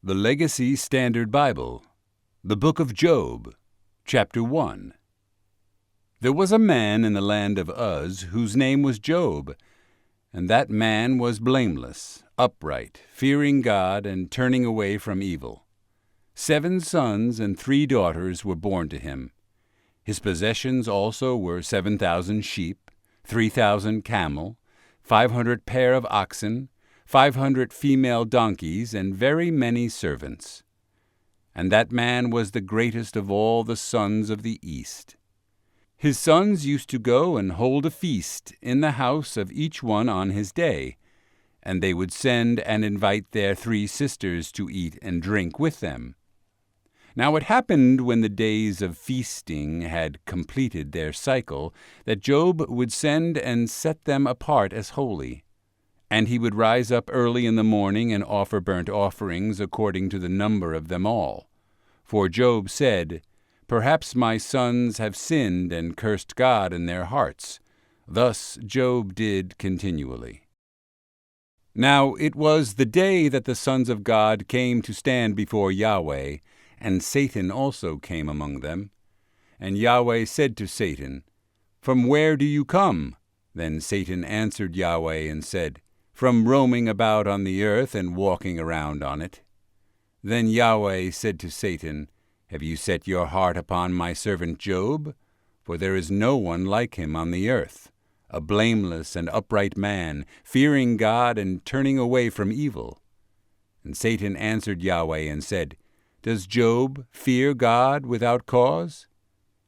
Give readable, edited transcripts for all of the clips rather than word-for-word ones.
The Legacy Standard Bible, the Book of Job, Chapter 1. There was a man in the land of Uz whose name was Job, and that man was blameless, upright, fearing God, and turning away from evil. 7 sons and 3 daughters were born to him. His possessions also were 7,000 sheep, 3,000 camel, 500 pair of oxen, 500 female donkeys, and very many servants. And that man was the greatest of all the sons of the east. His sons used to go and hold a feast in the house of each one on his day, and they would send and invite their 3 sisters to eat and drink with them. Now it happened when the days of feasting had completed their cycle, that Job would send and set them apart as holy. And he would rise up early in the morning and offer burnt offerings according to the number of them all. For Job said, "Perhaps my sons have sinned and cursed God in their hearts." Thus Job did continually. Now it was the day that the sons of God came to stand before Yahweh, and Satan also came among them. And Yahweh said to Satan, "From where do you come?" Then Satan answered Yahweh and said, "From roaming about on the earth and walking around on it." Then Yahweh said to Satan, "Have you set your heart upon my servant Job? For there is no one like him on the earth, a blameless and upright man, fearing God and turning away from evil." And Satan answered Yahweh and said, "Does Job fear God without cause?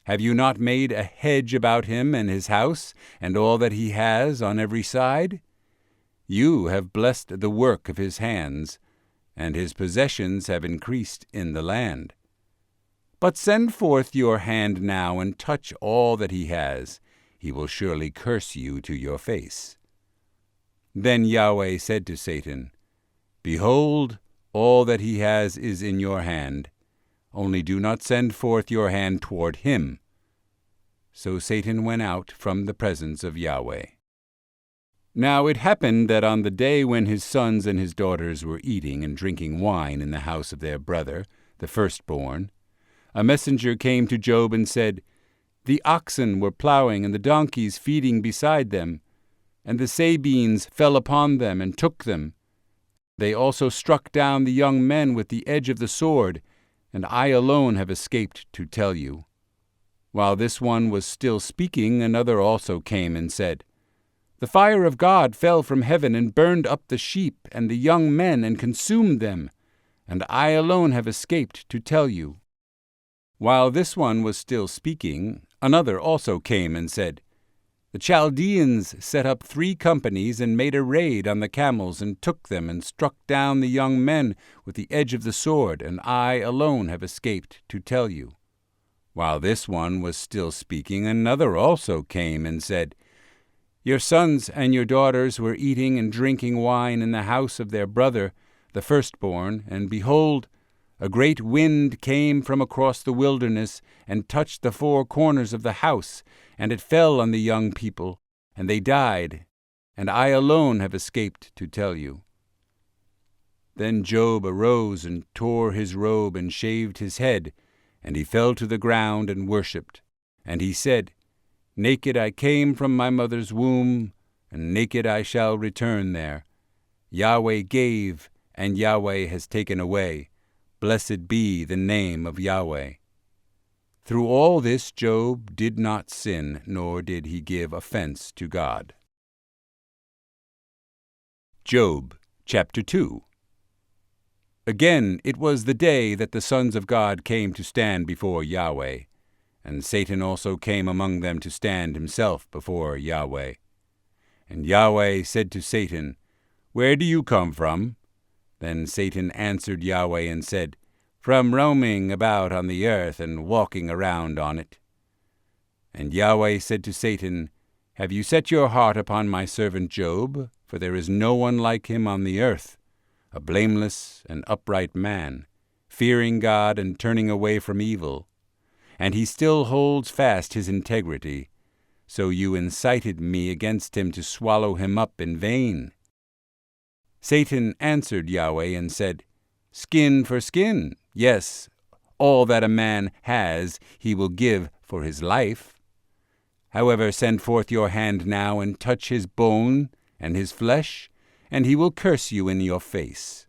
Have you not made a hedge about him and his house, and all that he has on every side? You have blessed the work of his hands, and his possessions have increased in the land. But send forth your hand now and touch all that he has. He will surely curse you to your face." Then Yahweh said to Satan, "Behold, all that he has is in your hand. Only do not send forth your hand toward him." So Satan went out from the presence of Yahweh. Now it happened that on the day when his sons and his daughters were eating and drinking wine in the house of their brother, the firstborn, a messenger came to Job and said, "The oxen were plowing and the donkeys feeding beside them, and the Sabines fell upon them and took them. They also struck down the young men with the edge of the sword, and I alone have escaped to tell you." While this one was still speaking, another also came and said, "The fire of God fell from heaven and burned up the sheep and the young men and consumed them, and I alone have escaped to tell you." While this one was still speaking, another also came and said, "The Chaldeans set up 3 companies and made a raid on the camels and took them and struck down the young men with the edge of the sword, and I alone have escaped to tell you." While this one was still speaking, another also came and said, "Your sons and your daughters were eating and drinking wine in the house of their brother, the firstborn, and behold, a great wind came from across the wilderness and touched the 4 corners of the house, and it fell on the young people, and they died, and I alone have escaped to tell you." Then Job arose and tore his robe and shaved his head, and he fell to the ground and worshipped. And he said, "Naked I came from my mother's womb, and naked I shall return there. Yahweh gave, and Yahweh has taken away. Blessed be the name of Yahweh." Through all this Job did not sin, nor did he give offense to God. Job, Chapter 2. Again it was the day that the sons of God came to stand before Yahweh, and Satan also came among them to stand himself before Yahweh. And Yahweh said to Satan, "Where do you come from?" Then Satan answered Yahweh and said, "From roaming about on the earth and walking around on it." And Yahweh said to Satan, "Have you set your heart upon my servant Job? For there is no one like him on the earth, a blameless and upright man, fearing God and turning away from evil. And he still holds fast his integrity. So you incited me against him to swallow him up in vain." Satan answered Yahweh and said, skin for skin. Yes, all that a man has he will give for his life. However, send forth your hand now and touch his bone and his flesh, and he will curse you in your face."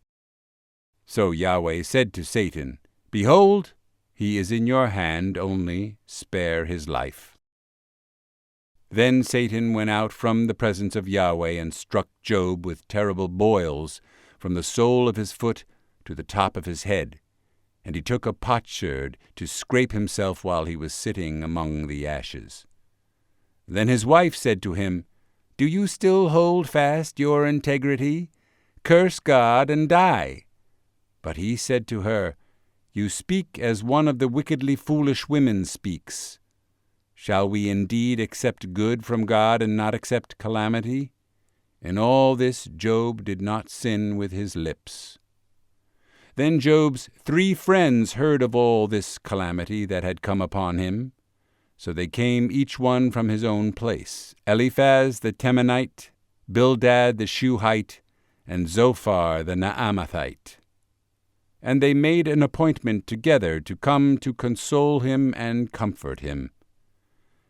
So Yahweh said to Satan, "Behold, he is in your hand, only spare his life." Then Satan went out from the presence of Yahweh and struck Job with terrible boils from the sole of his foot to the top of his head, and he took a potsherd to scrape himself while he was sitting among the ashes. Then his wife said to him, "Do you still hold fast your integrity? Curse God and die." But he said to her, "You speak as one of the wickedly foolish women speaks. Shall we indeed accept good from God and not accept calamity?" In all this Job did not sin with his lips. Then Job's 3 friends heard of all this calamity that had come upon him. So they came each one from his own place, Eliphaz the Temanite, Bildad the Shuhite, and Zophar the Naamathite. And they made an appointment together to come to console him and comfort him.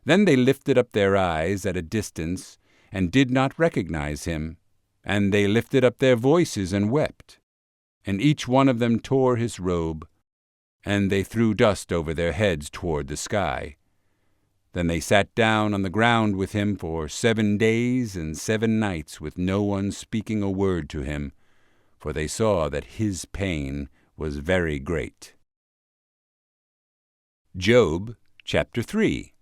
Then they lifted up their eyes at a distance, and did not recognize him. And they lifted up their voices and wept. And each one of them tore his robe, and they threw dust over their heads toward the sky. Then they sat down on the ground with him for 7 days and 7 nights, with no one speaking a word to him, for they saw that his pain was very great. Job chapter 3.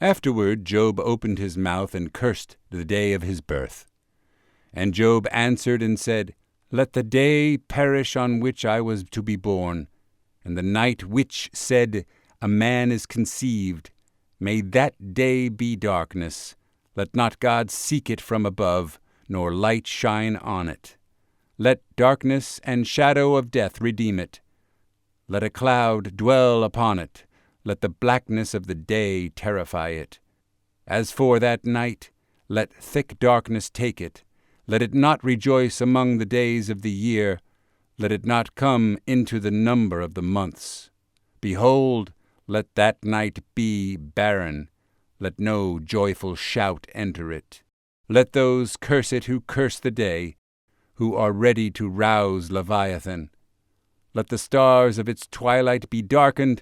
Afterward Job opened his mouth and cursed the day of his birth. And Job answered and said, "Let the day perish on which I was to be born, and the night which said, A man is conceived. May that day be darkness. Let not God seek it from above, nor light shine on it. Let darkness and shadow of death redeem it. Let a cloud dwell upon it. Let the blackness of the day terrify it. As for that night, let thick darkness take it. Let it not rejoice among the days of the year. Let it not come into the number of the months. Behold, let that night be barren. Let no joyful shout enter it. Let those curse it who curse the day, who are ready to rouse Leviathan. Let the stars of its twilight be darkened.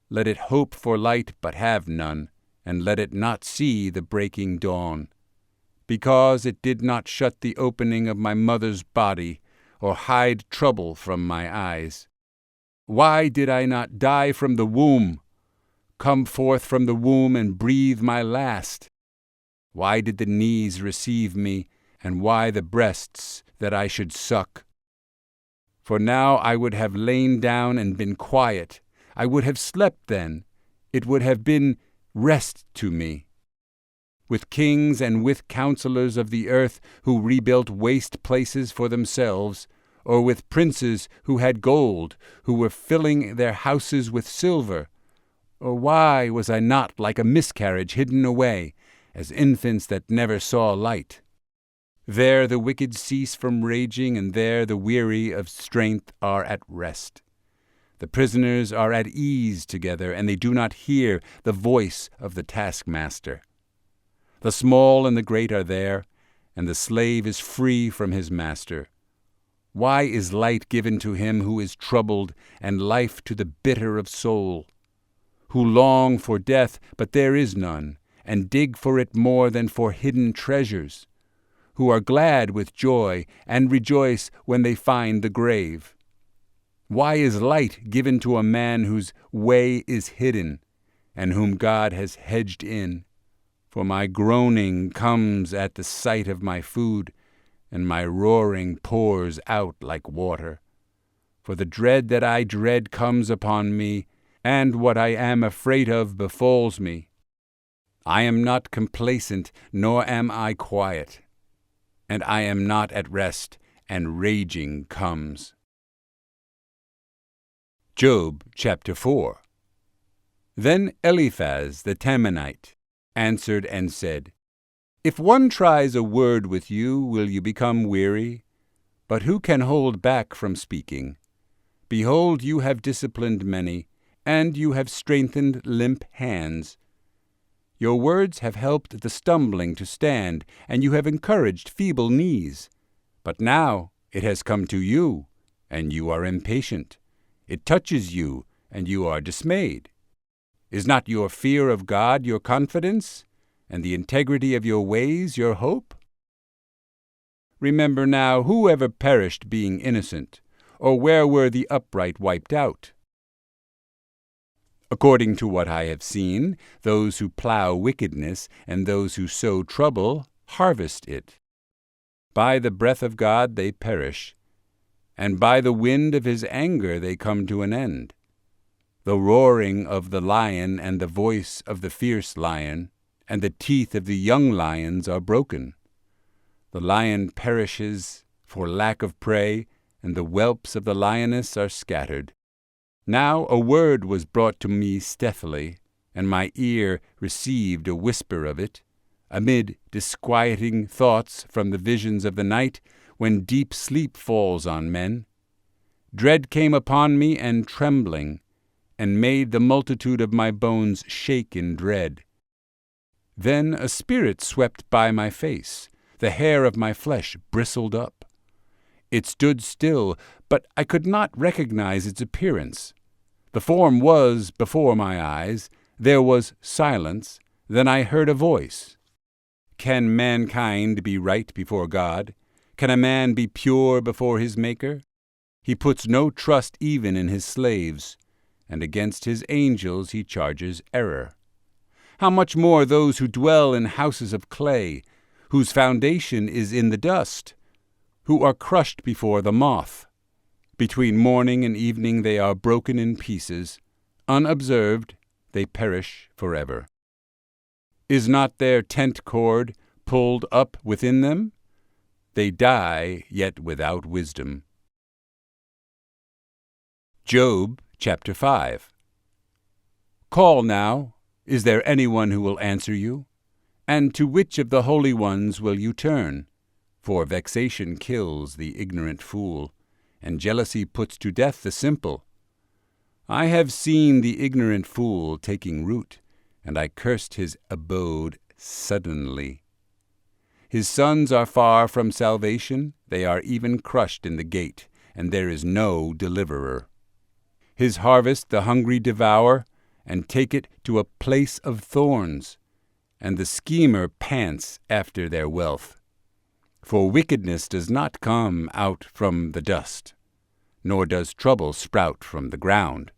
Let it hope for light but have none, and let it not see the breaking dawn. Because it did not shut the opening of my mother's body, or hide trouble from my eyes. Why did I not die from the womb, come forth from the womb and breathe my last? Why did the knees receive me, and why the breasts that I should suck? For now I would have lain down and been quiet. I would have slept then. It would have been rest to me. With kings and with counselors of the earth who rebuilt waste places for themselves, or with princes who had gold, who were filling their houses with silver? Or why was I not like a miscarriage hidden away, as infants that never saw light? There the wicked cease from raging, and there the weary of strength are at rest. The prisoners are at ease together, and they do not hear the voice of the taskmaster. The small and the great are there, and the slave is free from his master. Why is light given to him who is troubled, and life to the bitter of soul? Who long for death, but there is none, and dig for it more than for hidden treasures? Who are glad with joy, and rejoice when they find the grave? Why is light given to a man whose way is hidden, and whom God has hedged in? For my groaning comes at the sight of my food, and my roaring pours out like water. For the dread that I dread comes upon me, and what I am afraid of befalls me. I am not complacent, nor am I quiet, and I am not at rest, and raging comes. Job chapter 4. Then Eliphaz the Temanite answered and said, If one tries a word with you, will you become weary? But who can hold back from speaking? Behold, you have disciplined many, and you have strengthened limp hands. Your words have helped the stumbling to stand, and you have encouraged feeble knees. But now it has come to you, and you are impatient. It touches you, and you are dismayed. Is not your fear of God your confidence, and the integrity of your ways your hope? Remember now, who ever perished being innocent, or where were the upright wiped out? According to what I have seen, those who plow wickedness and those who sow trouble harvest it. By the breath of God they perish, and by the wind of his anger they come to an end. The roaring of the lion and the voice of the fierce lion, and the teeth of the young lions are broken. The lion perishes for lack of prey, and the whelps of the lioness are scattered. Now a word was brought to me stealthily, and my ear received a whisper of it, amid disquieting thoughts from the visions of the night, when deep sleep falls on men. Dread came upon me and trembling, and made the multitude of my bones shake in dread. Then a spirit swept by my face, the hair of my flesh bristled up. It stood still, but I could not recognize its appearance. The form was before my eyes, there was silence, then I heard a voice. Can mankind be right before God? Can a man be pure before his Maker? He puts no trust even in his slaves, and against his angels he charges error. How much more those who dwell in houses of clay, whose foundation is in the dust, who are crushed before the moth. Between morning and evening they are broken in pieces. Unobserved, they perish forever. Is not their tent cord pulled up within them? They die, yet without wisdom. Job chapter 5. Call now, is there anyone who will answer you? And to which of the holy ones will you turn? For vexation kills the ignorant fool, and jealousy puts to death the simple. I have seen the ignorant fool taking root, and I cursed his abode suddenly. His sons are far from salvation, they are even crushed in the gate, and there is no deliverer. His harvest the hungry devour, and take it to a place of thorns, and the schemer pants after their wealth. For wickedness does not come out from the dust, nor does trouble sprout from the ground.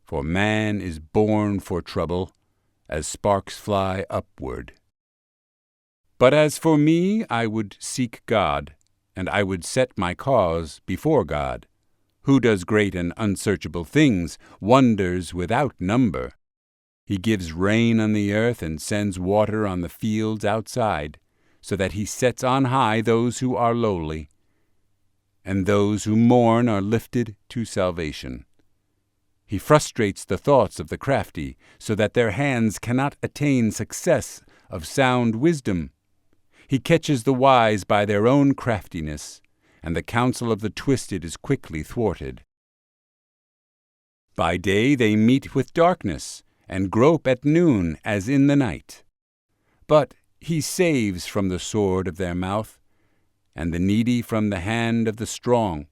For man is born for trouble, as sparks fly upward. But as for me, I would seek God, and I would set my cause before God, who does great and unsearchable things, wonders without number. He gives rain on the earth and sends water on the fields outside, so that he sets on high those who are lowly, and those who mourn are lifted to salvation. He frustrates the thoughts of the crafty, so that their hands cannot attain success of sound wisdom. He catches the wise by their own craftiness, and the counsel of the twisted is quickly thwarted. By day they meet with darkness, and grope at noon as in the night. But he saves from the sword of their mouth, and the needy from the hand of the strong.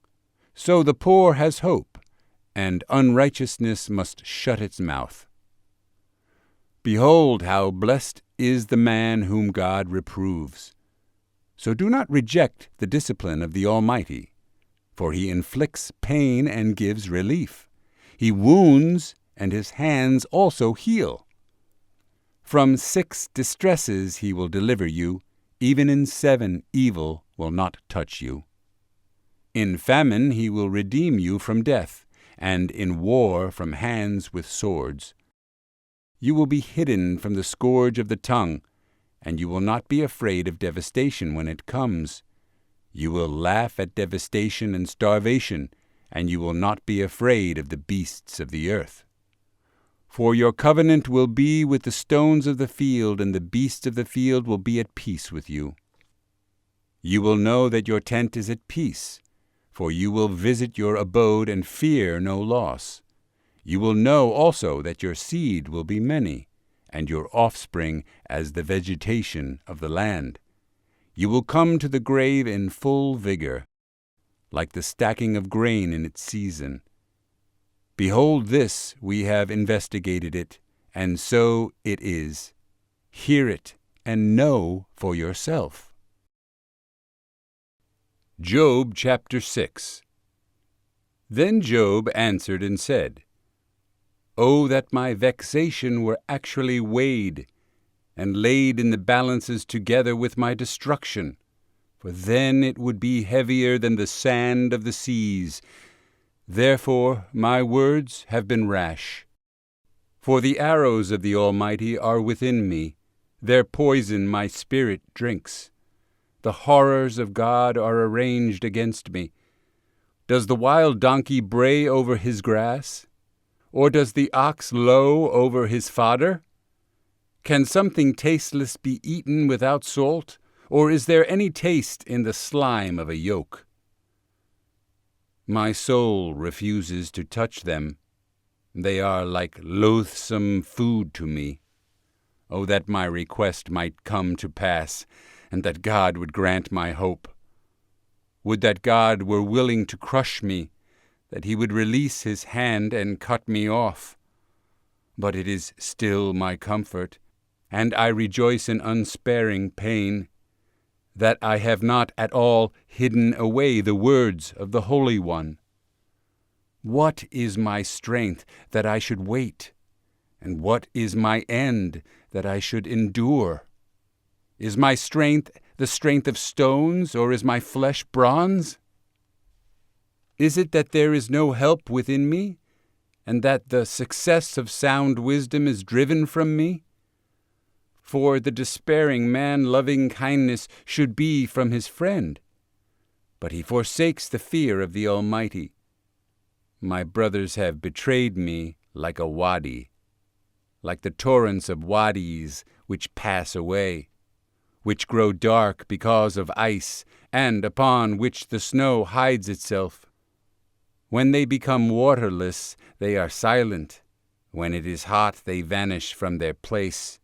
So the poor has hope, and unrighteousness must shut its mouth. Behold, how blessed is the man whom God reproves. So do not reject the discipline of the Almighty, for he inflicts pain and gives relief. He wounds, and his hands also heal. From 6 distresses he will deliver you, even in 7 evil will not touch you. In famine he will redeem you from death, and in war from hands with swords. You will be hidden from the scourge of the tongue, and you will not be afraid of devastation when it comes. You will laugh at devastation and starvation, and you will not be afraid of the beasts of the earth. For your covenant will be with the stones of the field, and the beasts of the field will be at peace with you. You will know that your tent is at peace, For you will visit your abode and fear no loss. You will know also that your seed will be many, and your offspring as the vegetation of the land. You will come to the grave in full vigor, like the stacking of grain in its season. Behold, this we have investigated it, and so it is. Hear it, and know for yourself. Job chapter 6. Then Job answered and said, O that my vexation were actually weighed, and laid in the balances together with my destruction, for then it would be heavier than the sand of the seas. Therefore my words have been rash. For the arrows of the Almighty are within me, their poison my spirit drinks. The horrors of God are arranged against me. Does the wild donkey bray over his grass? Or does the ox low over his fodder? Can something tasteless be eaten without salt? Or is there any taste in the slime of a yoke? My soul refuses to touch them. They are like loathsome food to me. Oh, that my request might come to pass, and that God would grant my hope. Would that God were willing to crush me, that he would release his hand and cut me off. But it is still my comfort, and I rejoice in unsparing pain, that I have not at all hidden away the words of the Holy One. What is my strength that I should wait? And what is my end that I should endure? Is my strength the strength of stones, or is my flesh bronze? Is it that there is no help within me, and that the success of sound wisdom is driven from me? For the despairing man loving kindness should be from his friend, but he forsakes the fear of the Almighty. My brothers have betrayed me like a wadi, like the torrents of wadis which pass away, which grow dark because of ice, and upon which the snow hides itself. When they become waterless, they are silent. When it is hot, they vanish from their place.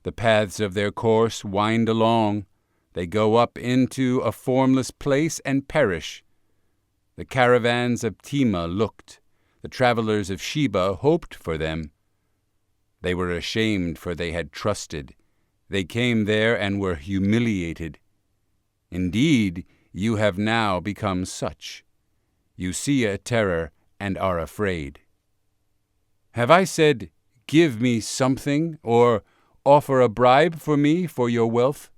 The paths of their course wind along. They go up into a formless place and perish. The caravans of Tema looked. The travelers of Sheba hoped for them. They were ashamed, for they had trusted. They came there and were humiliated. Indeed, you have now become such. You see a terror and are afraid. Have I said, give me something, or offer a bribe for me for your wealth?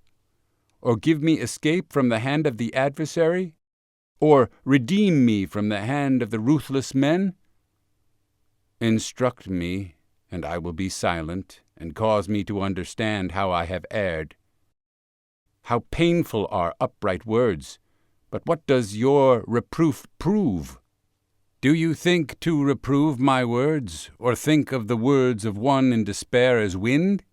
Or give me escape from the hand of the adversary? Or redeem me from the hand of the ruthless men? Instruct me, and I will be silent, and cause me to understand how I have erred. How painful are upright words! But what does your reproof prove? Do you think to reprove my words, or think of the words of one in despair as wind?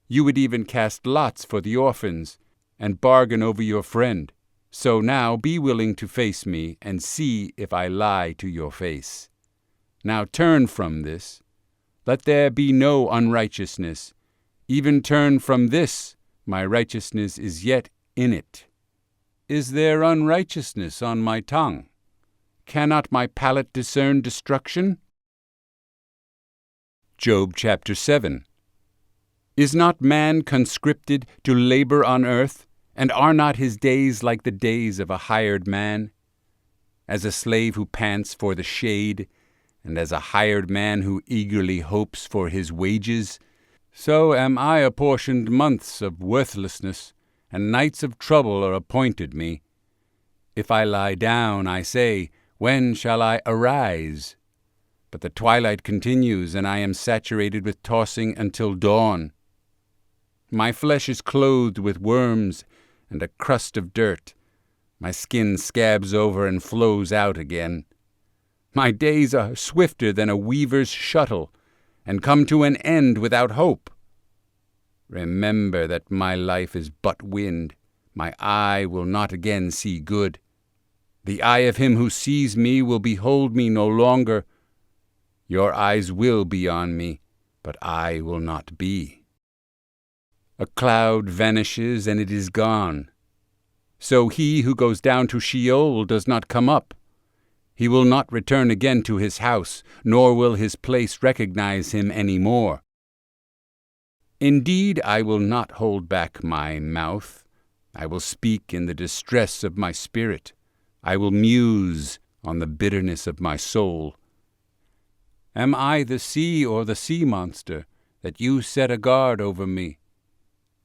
You would even cast lots for the orphans, and bargain over your friend. So now be willing to face me, and see if I lie to your face. Now turn from this. Let there be no unrighteousness. Even turn from this, my righteousness is yet in it. Is there unrighteousness on my tongue? Cannot my palate discern destruction? Job chapter 7. Is not man conscripted to labor on earth, and are not his days like the days of a hired man? As a slave who pants for the shade, and as a hired man who eagerly hopes for his wages, so am I apportioned months of worthlessness, and nights of trouble are appointed me. If I lie down, I say, when shall I arise? But the twilight continues, and I am saturated with tossing until dawn. My flesh is clothed with worms and a crust of dirt. My skin scabs over and flows out again. My days are swifter than a weaver's shuttle, and come to an end without hope. Remember that my life is but wind. My eye will not again see good. The eye of him who sees me will behold me no longer. Your eyes will be on me, but I will not be. A cloud vanishes, and it is gone. So he who goes down to Sheol does not come up. He will not return again to his house, nor will his place recognize him any more. Indeed, I will not hold back my mouth. I will speak in the distress of my spirit. I will muse on the bitterness of my soul. Am I the sea or the sea monster, that you set a guard over me?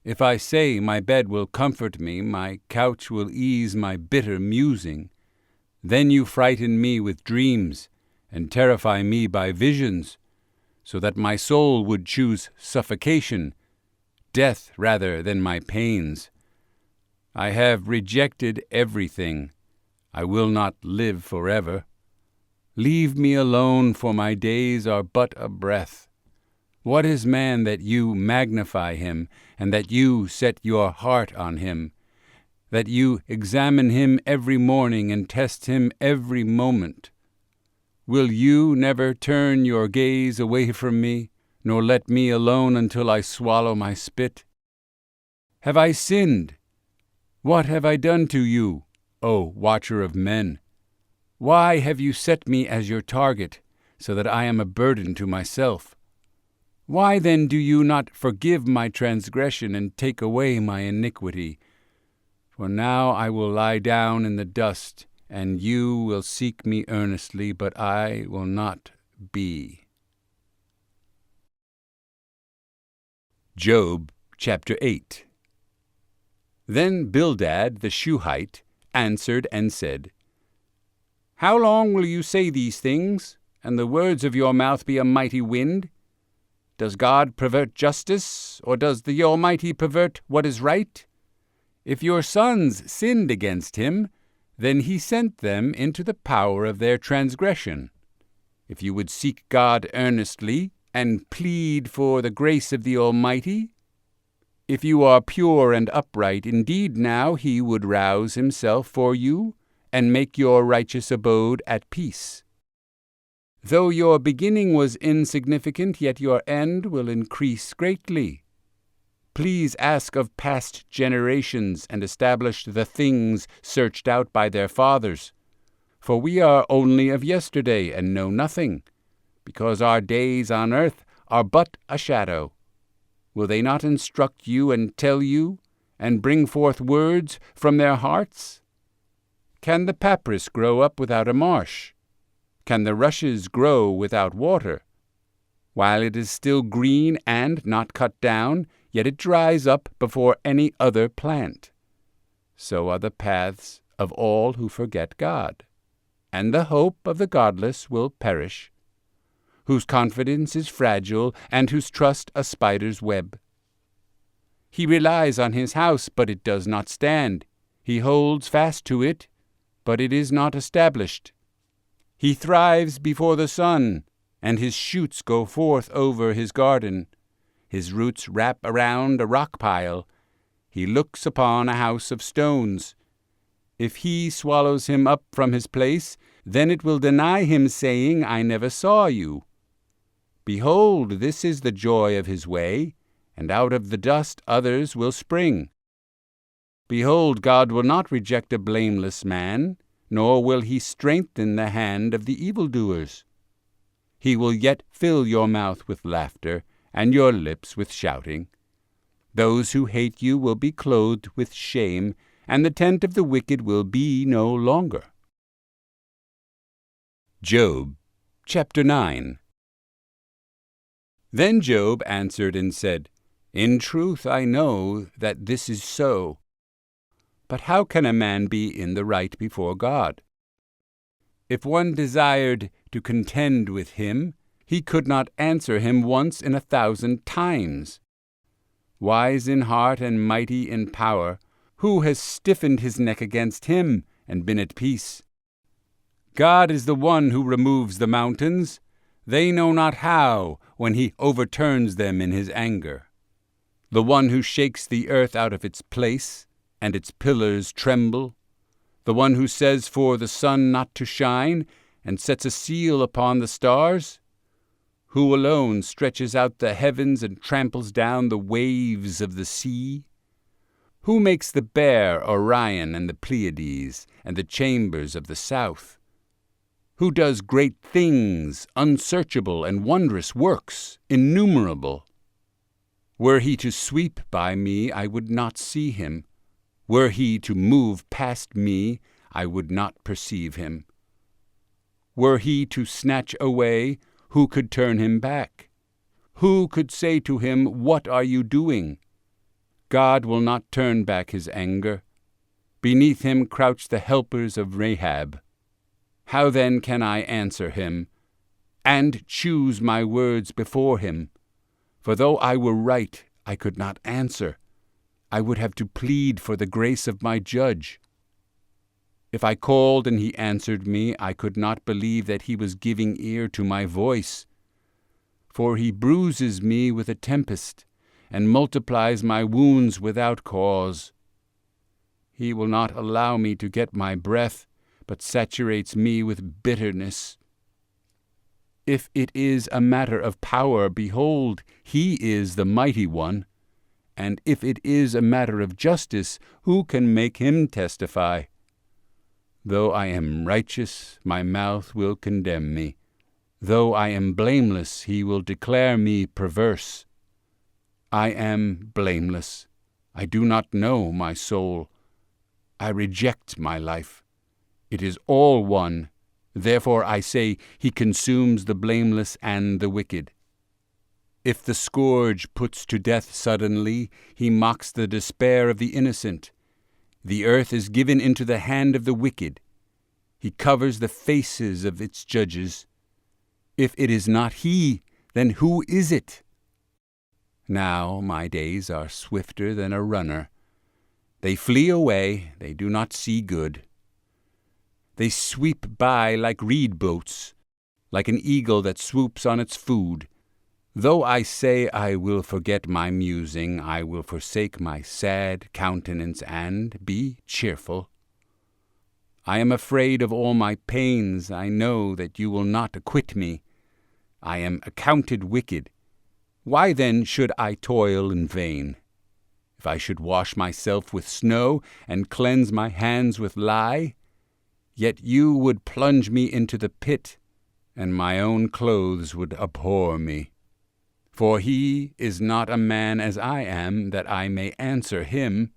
If I say my bed will comfort me, my couch will ease my bitter musing, then you frighten me with dreams, and terrify me by visions, so that my soul would choose suffocation, death rather than my pains. I have rejected everything. I will not live forever. Leave me alone, for my days are but a breath. What is man that you magnify him, and that you set your heart on him, that you examine him every morning and test him every moment? Will you never turn your gaze away from me, nor let me alone until I swallow my spit? Have I sinned? What have I done to you, O watcher of men? Why have you set me as your target, so that I am a burden to myself? Why then do you not forgive my transgression and take away my iniquity? For now I will lie down in the dust, and you will seek me earnestly, but I will not be. Job chapter 8. Then Bildad the Shuhite answered and said, How long will you say these things, and the words of your mouth be a mighty wind? Does God pervert justice, or does the Almighty pervert what is right? If your sons sinned against him, then he sent them into the power of their transgression. If you would seek God earnestly, and plead for the grace of the Almighty, if you are pure and upright, indeed now he would rouse himself for you, and make your righteous abode at peace. Though your beginning was insignificant, yet your end will increase greatly. Please ask of past generations, and establish the things searched out by their fathers. For we are only of yesterday, and know nothing, because our days on earth are but a shadow. Will they not instruct you and tell you, and bring forth words from their hearts? Can the papyrus grow up without a marsh? Can the rushes grow without water? While it is still green and not cut down, yet it dries up before any other plant. So are the paths of all who forget God, and the hope of the godless will perish, whose confidence is fragile, and whose trust a spider's web. He relies on his house, but it does not stand. He holds fast to it, but it is not established. He thrives before the sun, and his shoots go forth over his garden. His roots wrap around a rock pile. He looks upon a house of stones. If he swallows him up from his place, then it will deny him, saying, I never saw you. Behold, this is the joy of his way, and out of the dust others will spring. Behold, God will not reject a blameless man, nor will he strengthen the hand of the evildoers. He will yet fill your mouth with laughter, and your lips with shouting. Those who hate you will be clothed with shame, and the tent of the wicked will be no longer. Job chapter 9. Then Job answered and said, In truth I know that this is so. But how can a man be in the right before God? If one desired to contend with him, he could not answer him once in 1,000 times. Wise in heart and mighty in power, who has stiffened his neck against him and been at peace? God is the one who removes the mountains. They know not how when he overturns them in his anger. The one who shakes the earth out of its place, and its pillars tremble. The one who says for the sun not to shine, and sets a seal upon the stars? Who alone stretches out the heavens and tramples down the waves of the sea? Who makes the Bear Orion and the Pleiades and the chambers of the south? Who does great things, unsearchable and wondrous works, innumerable? Were he to sweep by me, I would not see him. Were he to move past me, I would not perceive him. Were he to snatch away, who could turn him back? Who could say to him, "What are you doing?" God will not turn back his anger. Beneath him crouch the helpers of Rahab. How then can I answer him, and choose my words before him? For though I were right, I could not answer. I would have to plead for the grace of my judge. If I called and he answered me, I could not believe that he was giving ear to my voice. For he bruises me with a tempest, and multiplies my wounds without cause. He will not allow me to get my breath, but saturates me with bitterness. If it is a matter of power, behold, he is the mighty one. And if it is a matter of justice, who can make him testify? Though I am righteous, my mouth will condemn me. Though I am blameless, he will declare me perverse. I am blameless. I do not know my soul. I reject my life. It is all one. Therefore I say, he consumes the blameless and the wicked. If the scourge puts to death suddenly, he mocks the despair of the innocent. The earth is given into the hand of the wicked. He covers the faces of its judges. If it is not he, then who is it? Now my days are swifter than a runner. They flee away, they do not see good. They sweep by like reed boats, like an eagle that swoops on its food. Though I say I will forget my musing, I will forsake my sad countenance and be cheerful. I am afraid of all my pains. I know that you will not acquit me. I am accounted wicked. Why then should I toil in vain? If I should wash myself with snow and cleanse my hands with lye, yet you would plunge me into the pit, and my own clothes would abhor me. For he is not a man as I am, that I may answer him,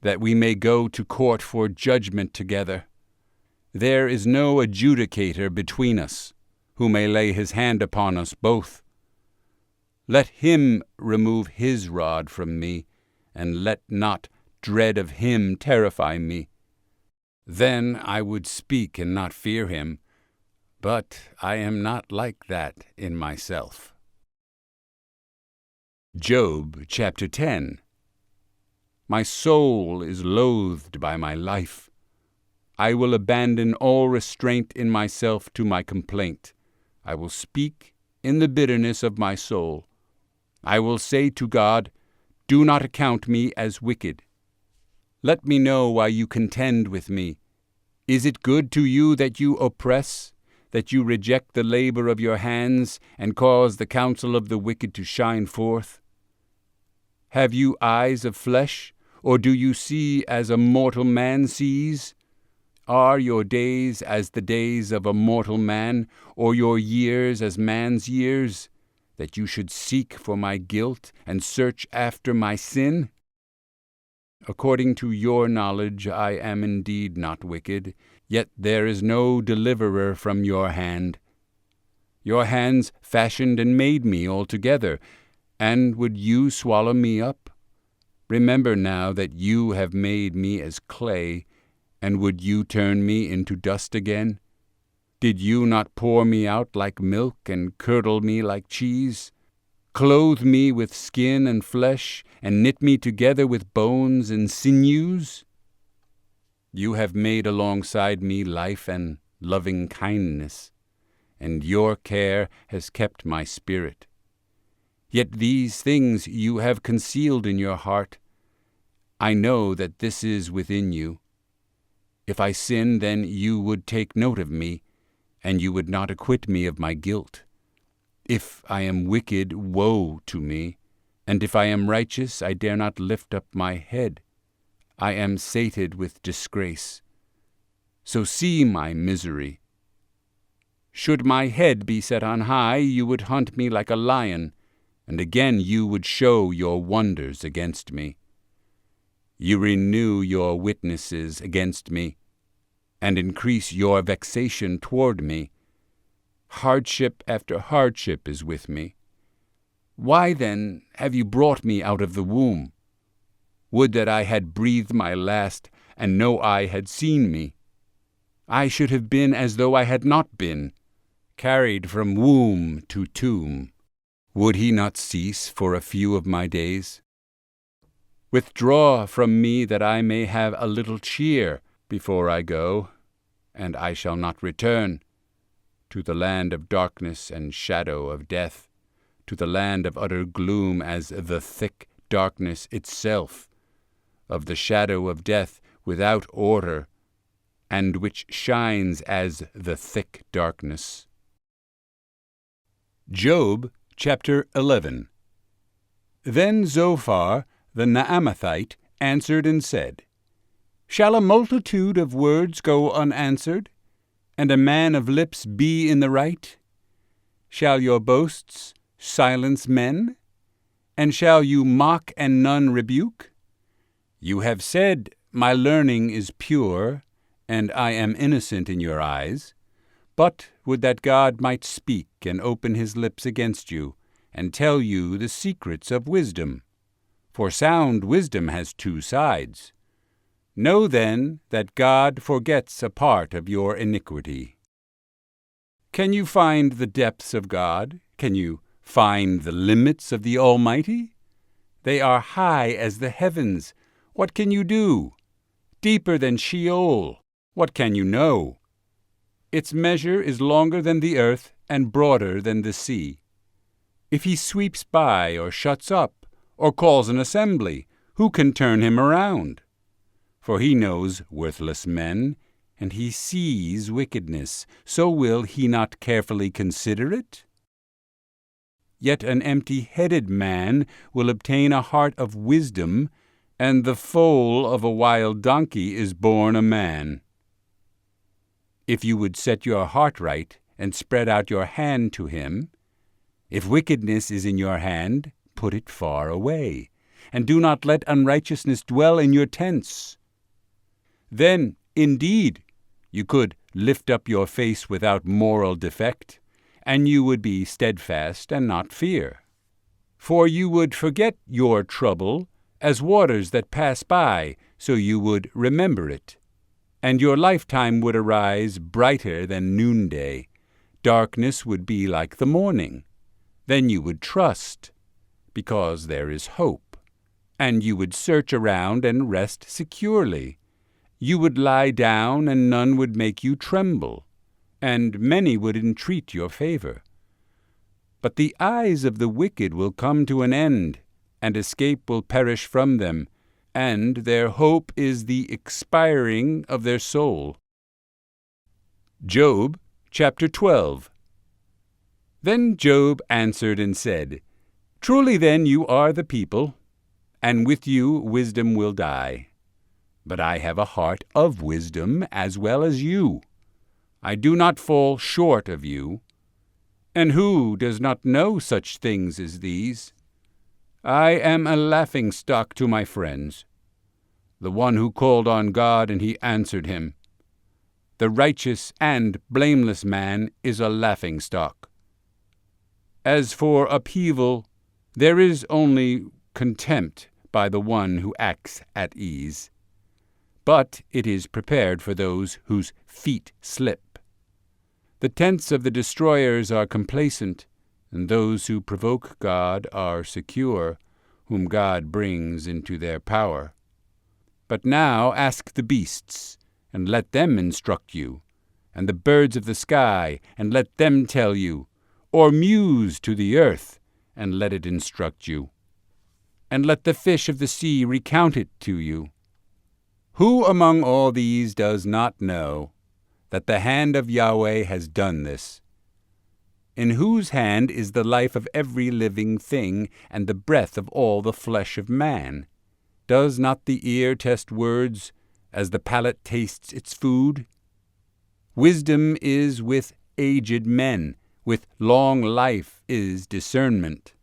that we may go to court for judgment together. There is no adjudicator between us, who may lay his hand upon us both. Let him remove his rod from me, and let not dread of him terrify me. Then I would speak and not fear him, but I am not like that in myself. Job chapter 10. My soul is loathed by my life. I will abandon all restraint in myself to my complaint. I will speak in the bitterness of my soul. I will say to God, do not account me as wicked. Let me know why you contend with me. Is it good to you that you oppress, that you reject the labor of your hands, and cause the counsel of the wicked to shine forth? Have you eyes of flesh, or do you see as a mortal man sees? Are your days as the days of a mortal man, or your years as man's years, that you should seek for my guilt and search after my sin? According to your knowledge, I am indeed not wicked, yet there is no deliverer from your hand. Your hands fashioned and made me altogether, and would you swallow me up? Remember now that you have made me as clay, and would you turn me into dust again? Did you not pour me out like milk and curdle me like cheese? Clothe me with skin and flesh, and knit me together with bones and sinews? You have made alongside me life and loving kindness, and your care has kept my spirit. Yet these things you have concealed in your heart. I know that this is within you. If I sin, then you would take note of me, and you would not acquit me of my guilt. If I am wicked, woe to me, and if I am righteous, I dare not lift up my head. I am sated with disgrace. So see my misery. Should my head be set on high, you would hunt me like a lion, and again you would show your wonders against me. You renew your witnesses against me, and increase your vexation toward me. Hardship after hardship is with me. Why, then, have you brought me out of the womb? Would that I had breathed my last, and no eye had seen me. I should have been as though I had not been, carried from womb to tomb. Would he not cease for a few of my days? Withdraw from me that I may have a little cheer before I go, and I shall not return. To the land of darkness and shadow of death, to the land of utter gloom as the thick darkness itself, of the shadow of death without order, and which shines as the thick darkness. Job chapter 11. Then Zophar the Naamathite answered and said, Shall a multitude of words go unanswered, and a man of lips be in the right? Shall your boasts silence men? And shall you mock and none rebuke? You have said, My learning is pure, and I am innocent in your eyes. But would that God might speak and open his lips against you, and tell you the secrets of wisdom. For sound wisdom has two sides. Know then that God forgets a part of your iniquity. Can you find the depths of God? Can you find the limits of the Almighty? They are high as the heavens. What can you do? Deeper than Sheol. What can you know? Its measure is longer than the earth and broader than the sea. If he sweeps by or shuts up or calls an assembly, who can turn him around? For he knows worthless men, and he sees wickedness. So will he not carefully consider it? Yet an empty-headed man will obtain a heart of wisdom, and the foal of a wild donkey is born a man. If you would set your heart right, and spread out your hand to him, if wickedness is in your hand, put it far away, and do not let unrighteousness dwell in your tents. Then, indeed, you could lift up your face without moral defect, and you would be steadfast and not fear. For you would forget your trouble as waters that pass by, so you would remember it. And your lifetime would arise brighter than noonday. Darkness would be like the morning. Then you would trust, because there is hope. And you would search around and rest securely. You would lie down, and none would make you tremble, and many would entreat your favor. But the eyes of the wicked will come to an end, and escape will perish from them, and their hope is the expiring of their soul. Job chapter 12. Then Job answered and said, Truly then you are the people, and with you wisdom will die. But I have a heart of wisdom as well as you. I do not fall short of you. And who does not know such things as these? I am a laughingstock to my friends. The one who called on God, and he answered him. The righteous and blameless man is a laughingstock. As for upheaval, there is only contempt by the one who acts at ease. But it is prepared for those whose feet slip. The tents of the destroyers are complacent, and those who provoke God are secure, whom God brings into their power. But now ask the beasts, and let them instruct you, and the birds of the sky, and let them tell you, or muse to the earth, and let it instruct you. And let the fish of the sea recount it to you. Who among all these does not know that the hand of Yahweh has done this? In whose hand is the life of every living thing, and the breath of all the flesh of man? Does not the ear test words, as the palate tastes its food? Wisdom is with aged men, with long life is discernment.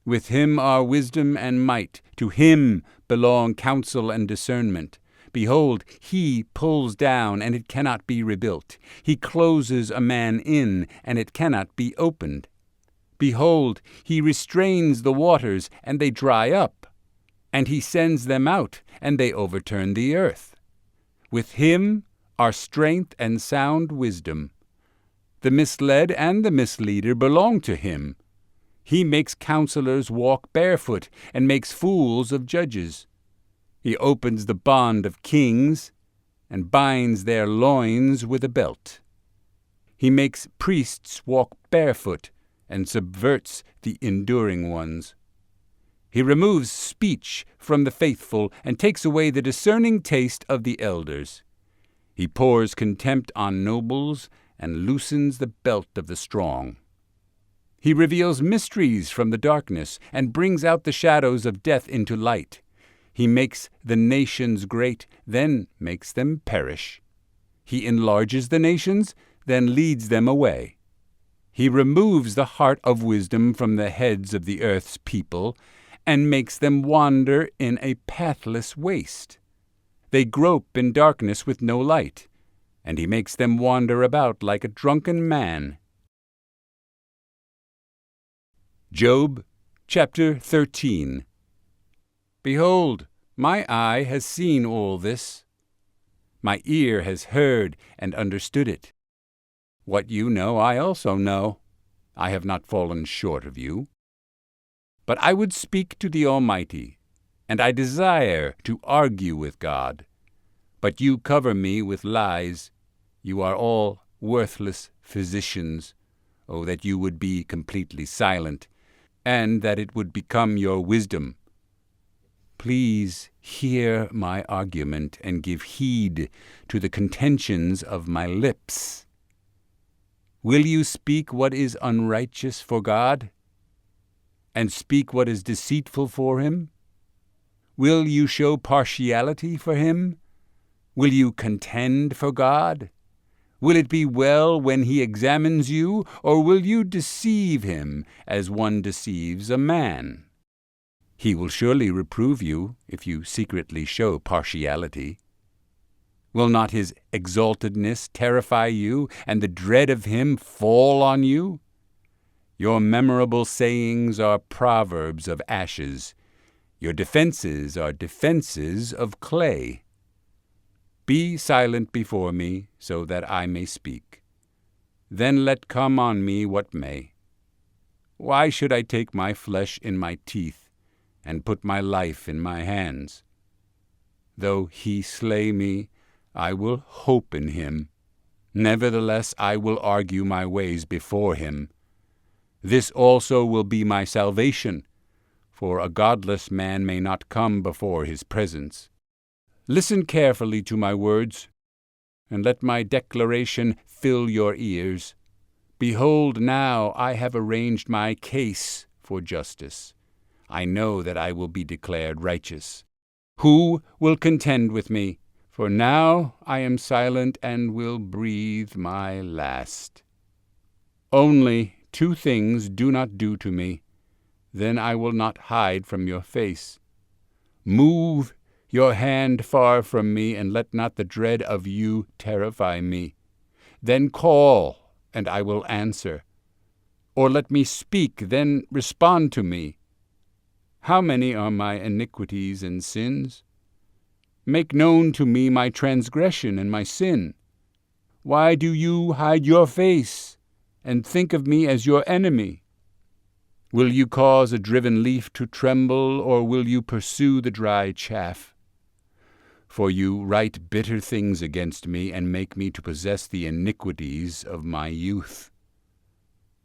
With him are wisdom and might, to him belong counsel and discernment. Behold, he pulls down, and it cannot be rebuilt. He closes a man in, and it cannot be opened. Behold, he restrains the waters, and they dry up. And he sends them out, and they overturn the earth. With him are strength and sound wisdom. The misled and the misleader belong to him. He makes counselors walk barefoot, and makes fools of judges. He opens the bond of kings, and binds their loins with a belt. He makes priests walk barefoot, and subverts the enduring ones. He removes speech from the faithful, and takes away the discerning taste of the elders. He pours contempt on nobles, and loosens the belt of the strong. He reveals mysteries from the darkness, and brings out the shadows of death into light. He makes the nations great, then makes them perish. He enlarges the nations, then leads them away. He removes the heart of wisdom from the heads of the earth's people, and makes them wander in a pathless waste. They grope in darkness with no light, and he makes them wander about like a drunken man. Job chapter 13. Behold, my eye has seen all this. My ear has heard and understood it. What you know I also know. I have not fallen short of you. But I would speak to the Almighty, and I desire to argue with God. But you cover me with lies. You are all worthless physicians. Oh, that you would be completely silent, and that it would become your wisdom. Please hear my argument, and give heed to the contentions of my lips. Will you speak what is unrighteous for God, and speak what is deceitful for him? Will you show partiality for him? Will you contend for God? Will it be well when he examines you, or will you deceive him as one deceives a man? He will surely reprove you if you secretly show partiality. Will not his exaltedness terrify you, and the dread of him fall on you? Your memorable sayings are proverbs of ashes. Your defenses are defenses of clay. Be silent before me, so that I may speak. Then let come on me what may. Why should I take my flesh in my teeth, and put my life in my hands? Though he slay me, I will hope in him. Nevertheless, I will argue my ways before him. This also will be my salvation, for a godless man may not come before his presence. Listen carefully to my words, and let my declaration fill your ears. Behold, now I have arranged my case for justice. I know that I will be declared righteous. Who will contend with me? For now I am silent and will breathe my last. Only 2 things do not do to me, then I will not hide from your face. Move your hand far from me, and let not the dread of you terrify me. Then call, and I will answer. Or let me speak, then respond to me. How many are my iniquities and sins? Make known to me my transgression and my sin. Why do you hide your face, and think of me as your enemy? Will you cause a driven leaf to tremble, or will you pursue the dry chaff? For you write bitter things against me, and make me to possess the iniquities of my youth.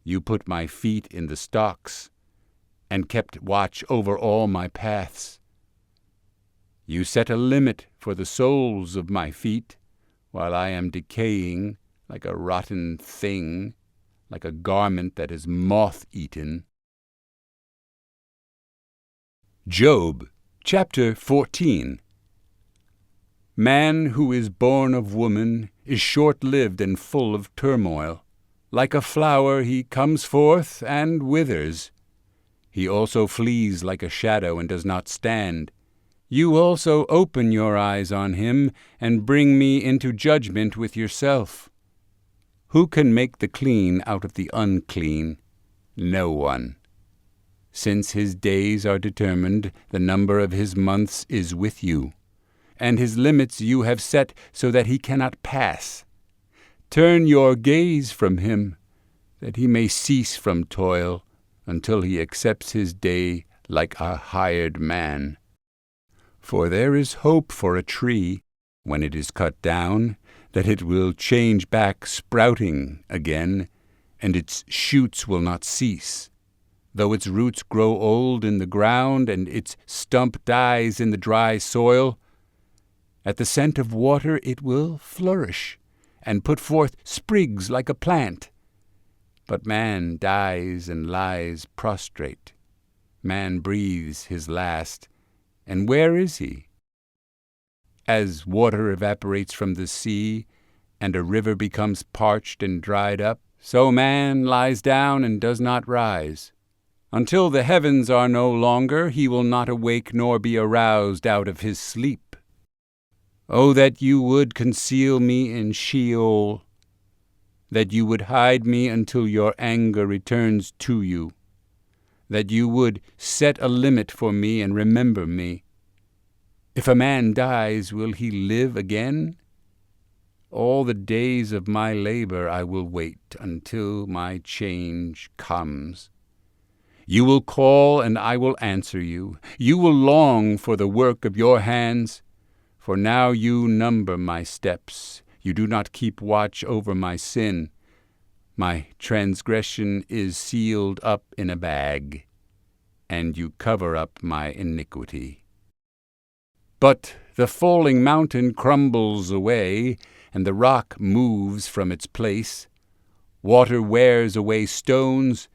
You put my feet in the stocks, and kept watch over all my paths. You set a limit for the soles of my feet, while I am decaying like a rotten thing, like a garment that is moth-eaten. Job, chapter 14. Man who is born of woman is short-lived and full of turmoil. Like a flower he comes forth and withers. He also flees like a shadow and does not stand. You also open your eyes on him and bring me into judgment with yourself. Who can make the clean out of the unclean? No one. Since his days are determined, the number of his months is with you, and his limits you have set so that he cannot pass. Turn your gaze from him, that he may cease from toil, until he accepts his day like a hired man. For there is hope for a tree, when it is cut down, that it will change back sprouting again, and its shoots will not cease. Though its roots grow old in the ground, and its stump dies in the dry soil, at the scent of water it will flourish, and put forth sprigs like a plant. But man dies and lies prostrate. Man breathes his last, and where is he? As water evaporates from the sea, and a river becomes parched and dried up, so man lies down and does not rise. Until the heavens are no longer, he will not awake nor be aroused out of his sleep. Oh, that you would conceal me in Sheol, that you would hide me until your anger returns to you, that you would set a limit for me and remember me. If a man dies, will he live again? All the days of my labor I will wait until my change comes. You will call, and I will answer you. You will long for the work of your hands. For now you number my steps. You do not keep watch over my sin. My transgression is sealed up in a bag, and you cover up my iniquity. But the falling mountain crumbles away, and the rock moves from its place. Water wears away stones.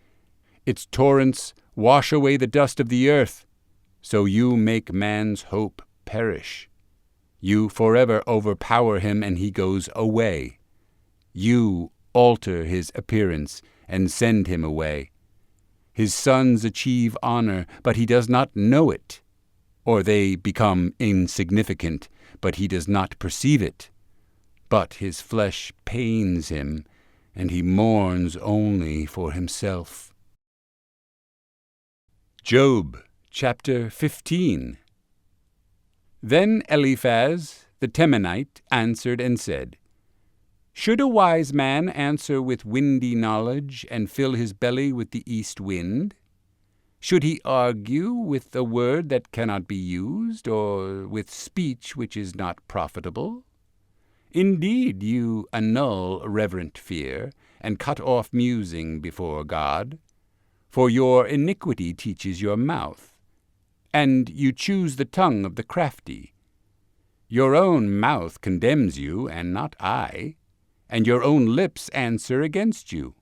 Its torrents wash away the dust of the earth. So you make man's hope perish. You forever overpower him, and he goes away. You alter his appearance and send him away. His sons achieve honor, but he does not know it. Or they become insignificant, but he does not perceive it. But his flesh pains him, and he mourns only for himself. Job, chapter 15. Then Eliphaz the Temanite answered and said, Should a wise man answer with windy knowledge, and fill his belly with the east wind? Should he argue with a word that cannot be used, or with speech which is not profitable? Indeed, you annul reverent fear, and cut off musing before God. For your iniquity teaches your mouth, and you choose the tongue of the crafty. Your own mouth condemns you, and not I, and your own lips answer against you.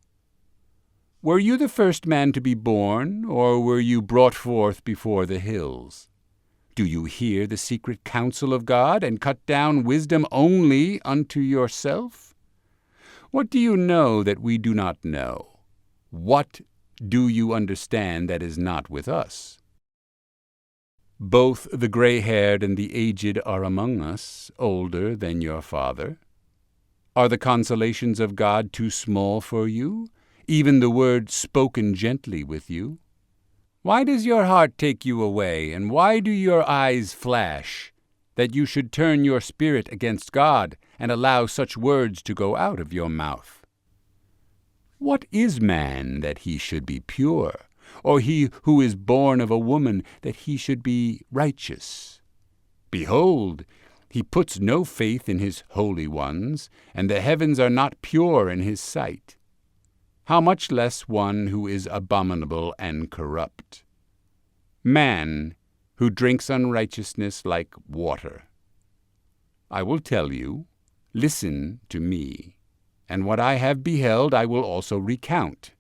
Were you the first man to be born, or were you brought forth before the hills? Do you hear the secret counsel of God, and cut down wisdom only unto yourself? What do you know that we do not know? What do you understand that is not with us? Both the gray-haired and the aged are among us, older than your father. Are the consolations of God too small for you, even the word spoken gently with you? Why does your heart take you away, and why do your eyes flash, that you should turn your spirit against God, and allow such words to go out of your mouth? What is man that he should be pure, or he who is born of a woman that he should be righteous? Behold, he puts no faith in his holy ones, and the heavens are not pure in his sight. How much less one who is abominable and corrupt? Man, who drinks unrighteousness like water. I will tell you, listen to me, and what I have beheld I will also recount.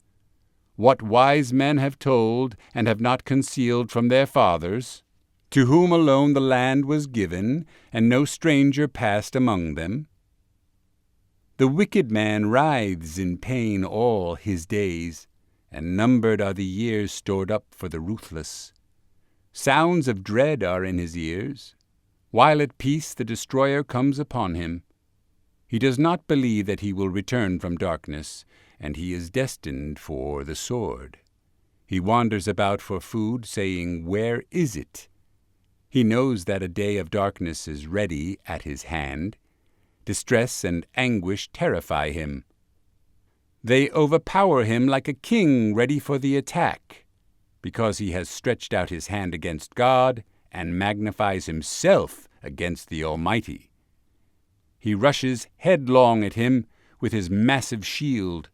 What wise men have told and have not concealed from their fathers, to whom alone the land was given, and no stranger passed among them. The wicked man writhes in pain all his days, and numbered are the years stored up for the ruthless. Sounds of dread are in his ears. While at peace the destroyer comes upon him. He does not believe that he will return from darkness, and he is destined for the sword. He wanders about for food, saying, "Where is it?" He knows that a day of darkness is ready at his hand. Distress and anguish terrify him. They overpower him like a king ready for the attack, because he has stretched out his hand against God and magnifies himself against the Almighty. He rushes headlong at him with his massive shield,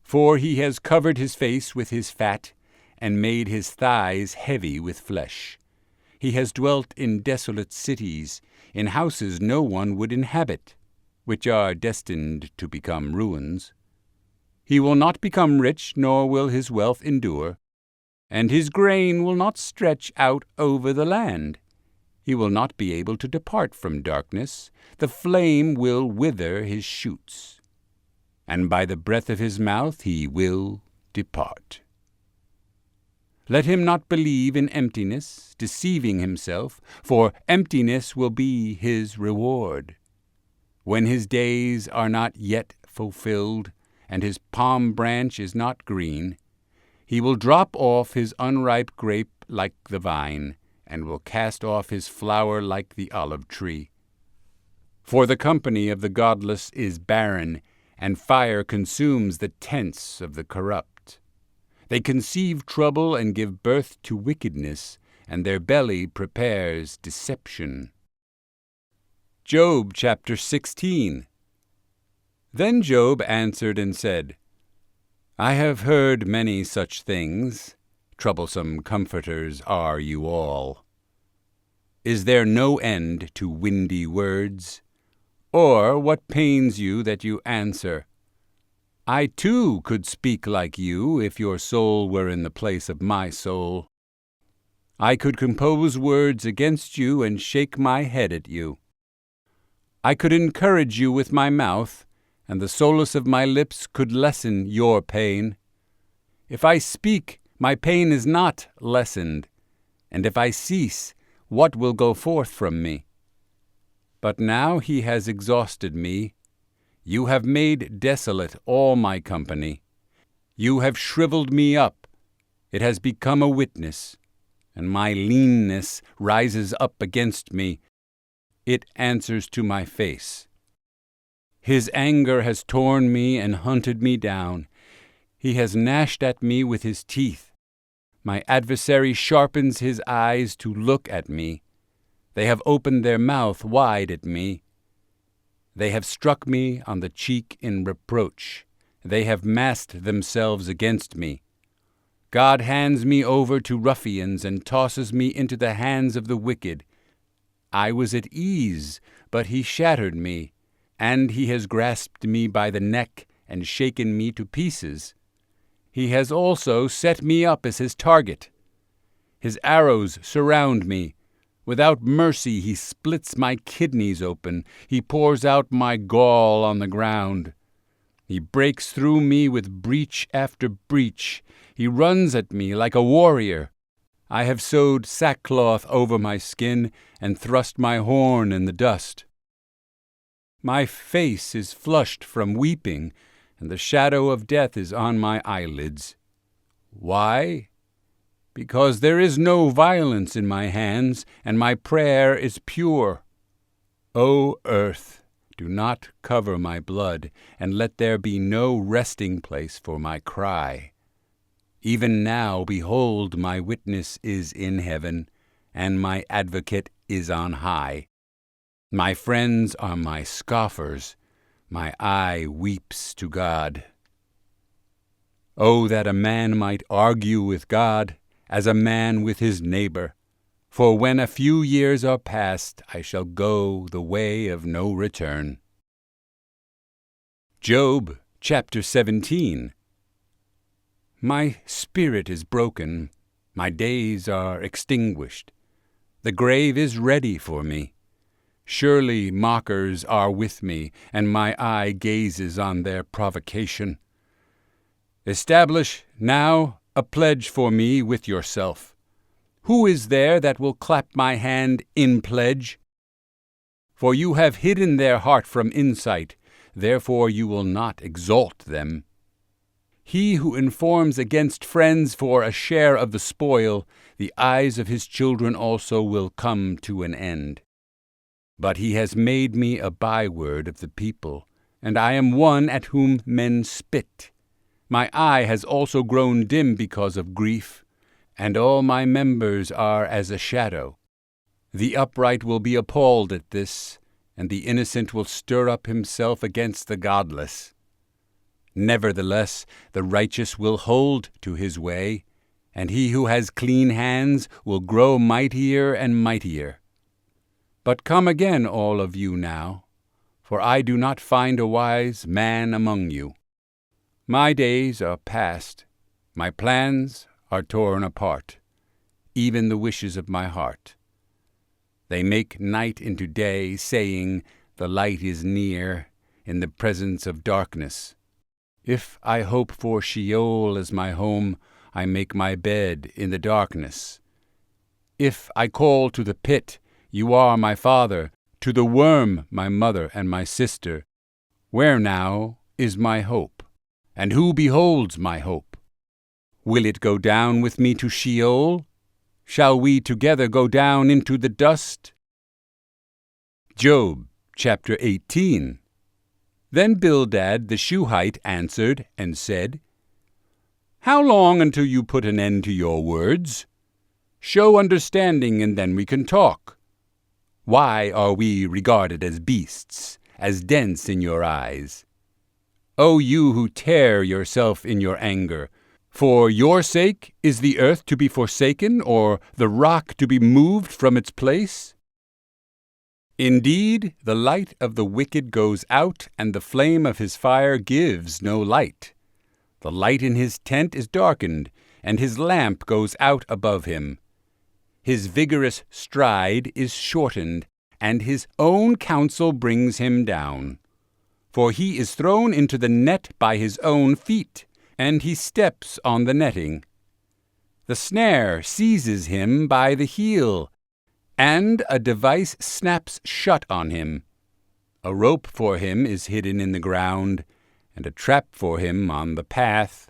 for he has covered his face with his fat and made his thighs heavy with flesh. He has dwelt in desolate cities, in houses no one would inhabit, which are destined to become ruins. He will not become rich, nor will his wealth endure, and his grain will not stretch out over the land. He will not be able to depart from darkness. The flame will wither his shoots, and by the breath of his mouth he will depart. Let him not believe in emptiness, deceiving himself, for emptiness will be his reward. When his days are not yet fulfilled, and his palm branch is not green, he will drop off his unripe grape like the vine, and will cast off his flower like the olive tree. For the company of the godless is barren, and fire consumes the tents of the corrupt. They conceive trouble and give birth to wickedness, and their belly prepares deception. Job chapter 16. Then Job answered and said, I have heard many such things. Troublesome comforters are you all. Is there no end to windy words? Or what pains you that you answer? I too could speak like you if your soul were in the place of my soul. I could compose words against you and shake my head at you. I could encourage you with my mouth, and the solace of my lips could lessen your pain. If I speak, my pain is not lessened, and if I cease, what will go forth from me? But now he has exhausted me. You have made desolate all my company. You have shriveled me up. It has become a witness, and my leanness rises up against me. It answers to my face. His anger has torn me and hunted me down. He has gnashed at me with his teeth. My adversary sharpens his eyes to look at me. They have opened their mouth wide at me. They have struck me on the cheek in reproach. They have massed themselves against me. God hands me over to ruffians and tosses me into the hands of the wicked. I was at ease, but he shattered me, and he has grasped me by the neck and shaken me to pieces. He has also set me up as his target. His arrows surround me. Without mercy he splits my kidneys open. He pours out my gall on the ground. He breaks through me with breach after breach. He runs at me like a warrior. I have sewed sackcloth over my skin and thrust my horn in the dust. My face is flushed from weeping, and the shadow of death is on my eyelids. Why? Because there is no violence in my hands, and my prayer is pure. O earth, do not cover my blood, and let there be no resting place for my cry. Even now, behold, my witness is in heaven, and my advocate is on high. My friends are my scoffers. My eye weeps to God. Oh, that a man might argue with God as a man with his neighbor. For when a few years are past, I shall go the way of no return. Job chapter 17. My spirit is broken, my days are extinguished. The grave is ready for me. Surely mockers are with me, and my eye gazes on their provocation. Establish now a pledge for me with yourself. Who is there that will clap my hand in pledge? For you have hidden their heart from insight, therefore you will not exalt them. He who informs against friends for a share of the spoil, the eyes of his children also will come to an end. But he has made me a byword of the people, and I am one at whom men spit. My eye has also grown dim because of grief, and all my members are as a shadow. The upright will be appalled at this, and the innocent will stir up himself against the godless. Nevertheless, the righteous will hold to his way, and he who has clean hands will grow mightier and mightier. But come again, all of you now, for I do not find a wise man among you. My days are past, my plans are torn apart, even the wishes of my heart. They make night into day, saying, the light is near, in the presence of darkness. If I hope for Sheol as my home, I make my bed in the darkness. If I call to the pit, you are my father, to the worm, my mother and my sister. Where now is my hope? And who beholds my hope? Will it go down with me to Sheol? Shall we together go down into the dust? Job chapter 18. Then Bildad the Shuhite answered and said, How long until you put an end to your words? Show understanding, and then we can talk. Why are we regarded as beasts, as dents in your eyes? O you who tear yourself in your anger, for your sake is the earth to be forsaken, or the rock to be moved from its place? Indeed, the light of the wicked goes out, and the flame of his fire gives no light. The light in his tent is darkened, and his lamp goes out above him. His vigorous stride is shortened, and his own counsel brings him down. For he is thrown into the net by his own feet, and he steps on the netting. The snare seizes him by the heel, and a device snaps shut on him. A rope for him is hidden in the ground, and a trap for him on the path.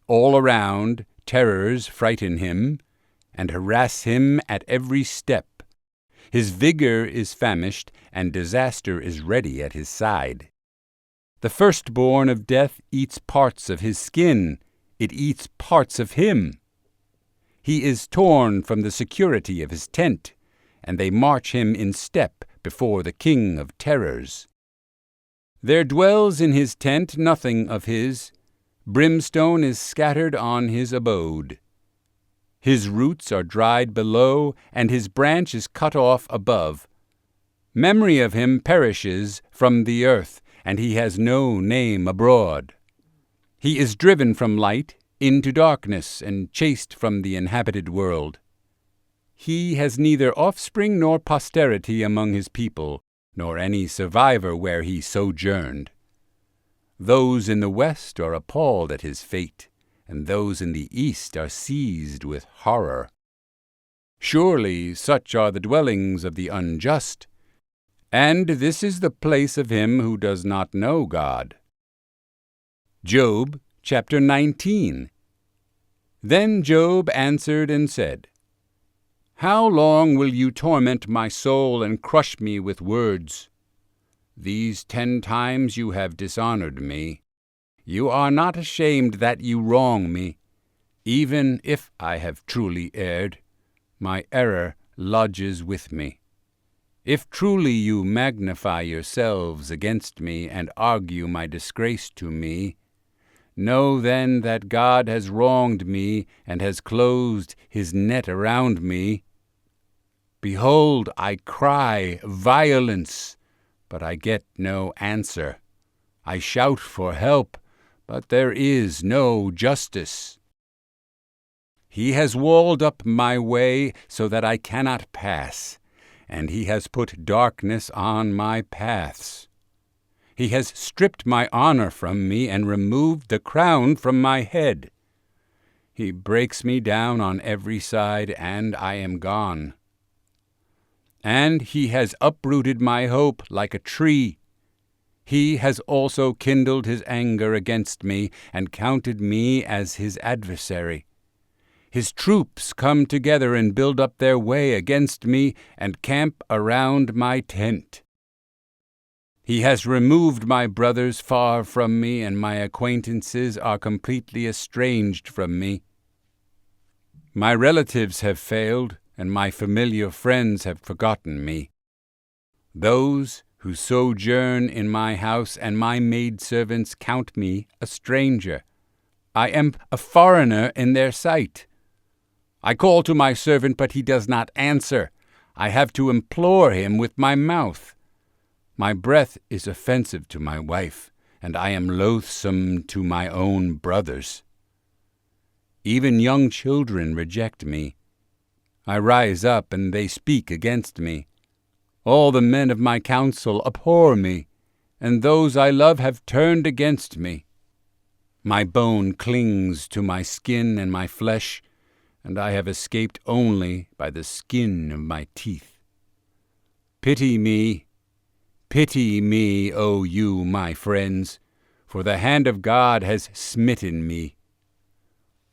All around, terrors frighten him, and harass him at every step. His vigor is famished, and disaster is ready at his side. The firstborn of death eats parts of his skin, it eats parts of him. He is torn from the security of his tent, and they march him in step before the king of terrors. There dwells in his tent nothing of his, brimstone is scattered on his abode. His roots are dried below, and his branch is cut off above. Memory of him perishes from the earth, and he has no name abroad. He is driven from light into darkness, and chased from the inhabited world. He has neither offspring nor posterity among his people, nor any survivor where he sojourned. Those in the west are appalled at his fate, and those in the east are seized with horror. Surely such are the dwellings of the unjust, and this is the place of him who does not know God. Job chapter 19. Then Job answered and said, How long will you torment my soul and crush me with words? These 10 times you have dishonored me. You are not ashamed that you wrong me. Even if I have truly erred, my error lodges with me. If truly you magnify yourselves against me and argue my disgrace to me, know then that God has wronged me and has closed his net around me. Behold, I cry violence, but I get no answer. I shout for help, but there is no justice. He has walled up my way so that I cannot pass, and he has put darkness on my paths. He has stripped my honor from me and removed the crown from my head. He breaks me down on every side, and I am gone. And he has uprooted my hope like a tree. He has also kindled his anger against me and counted me as his adversary. His troops come together and build up their way against me and camp around my tent. He has removed my brothers far from me, and my acquaintances are completely estranged from me. My relatives have failed, and my familiar friends have forgotten me. Those who sojourn in my house and my maidservants count me a stranger. I am a foreigner in their sight. I call to my servant, but he does not answer. I have to implore him with my mouth. My breath is offensive to my wife, and I am loathsome to my own brothers. Even young children reject me. I rise up, and they speak against me. All the men of my council abhor me, and those I love have turned against me. My bone clings to my skin and my flesh, and I have escaped only by the skin of my teeth. Pity me, O you, my friends, for the hand of God has smitten me.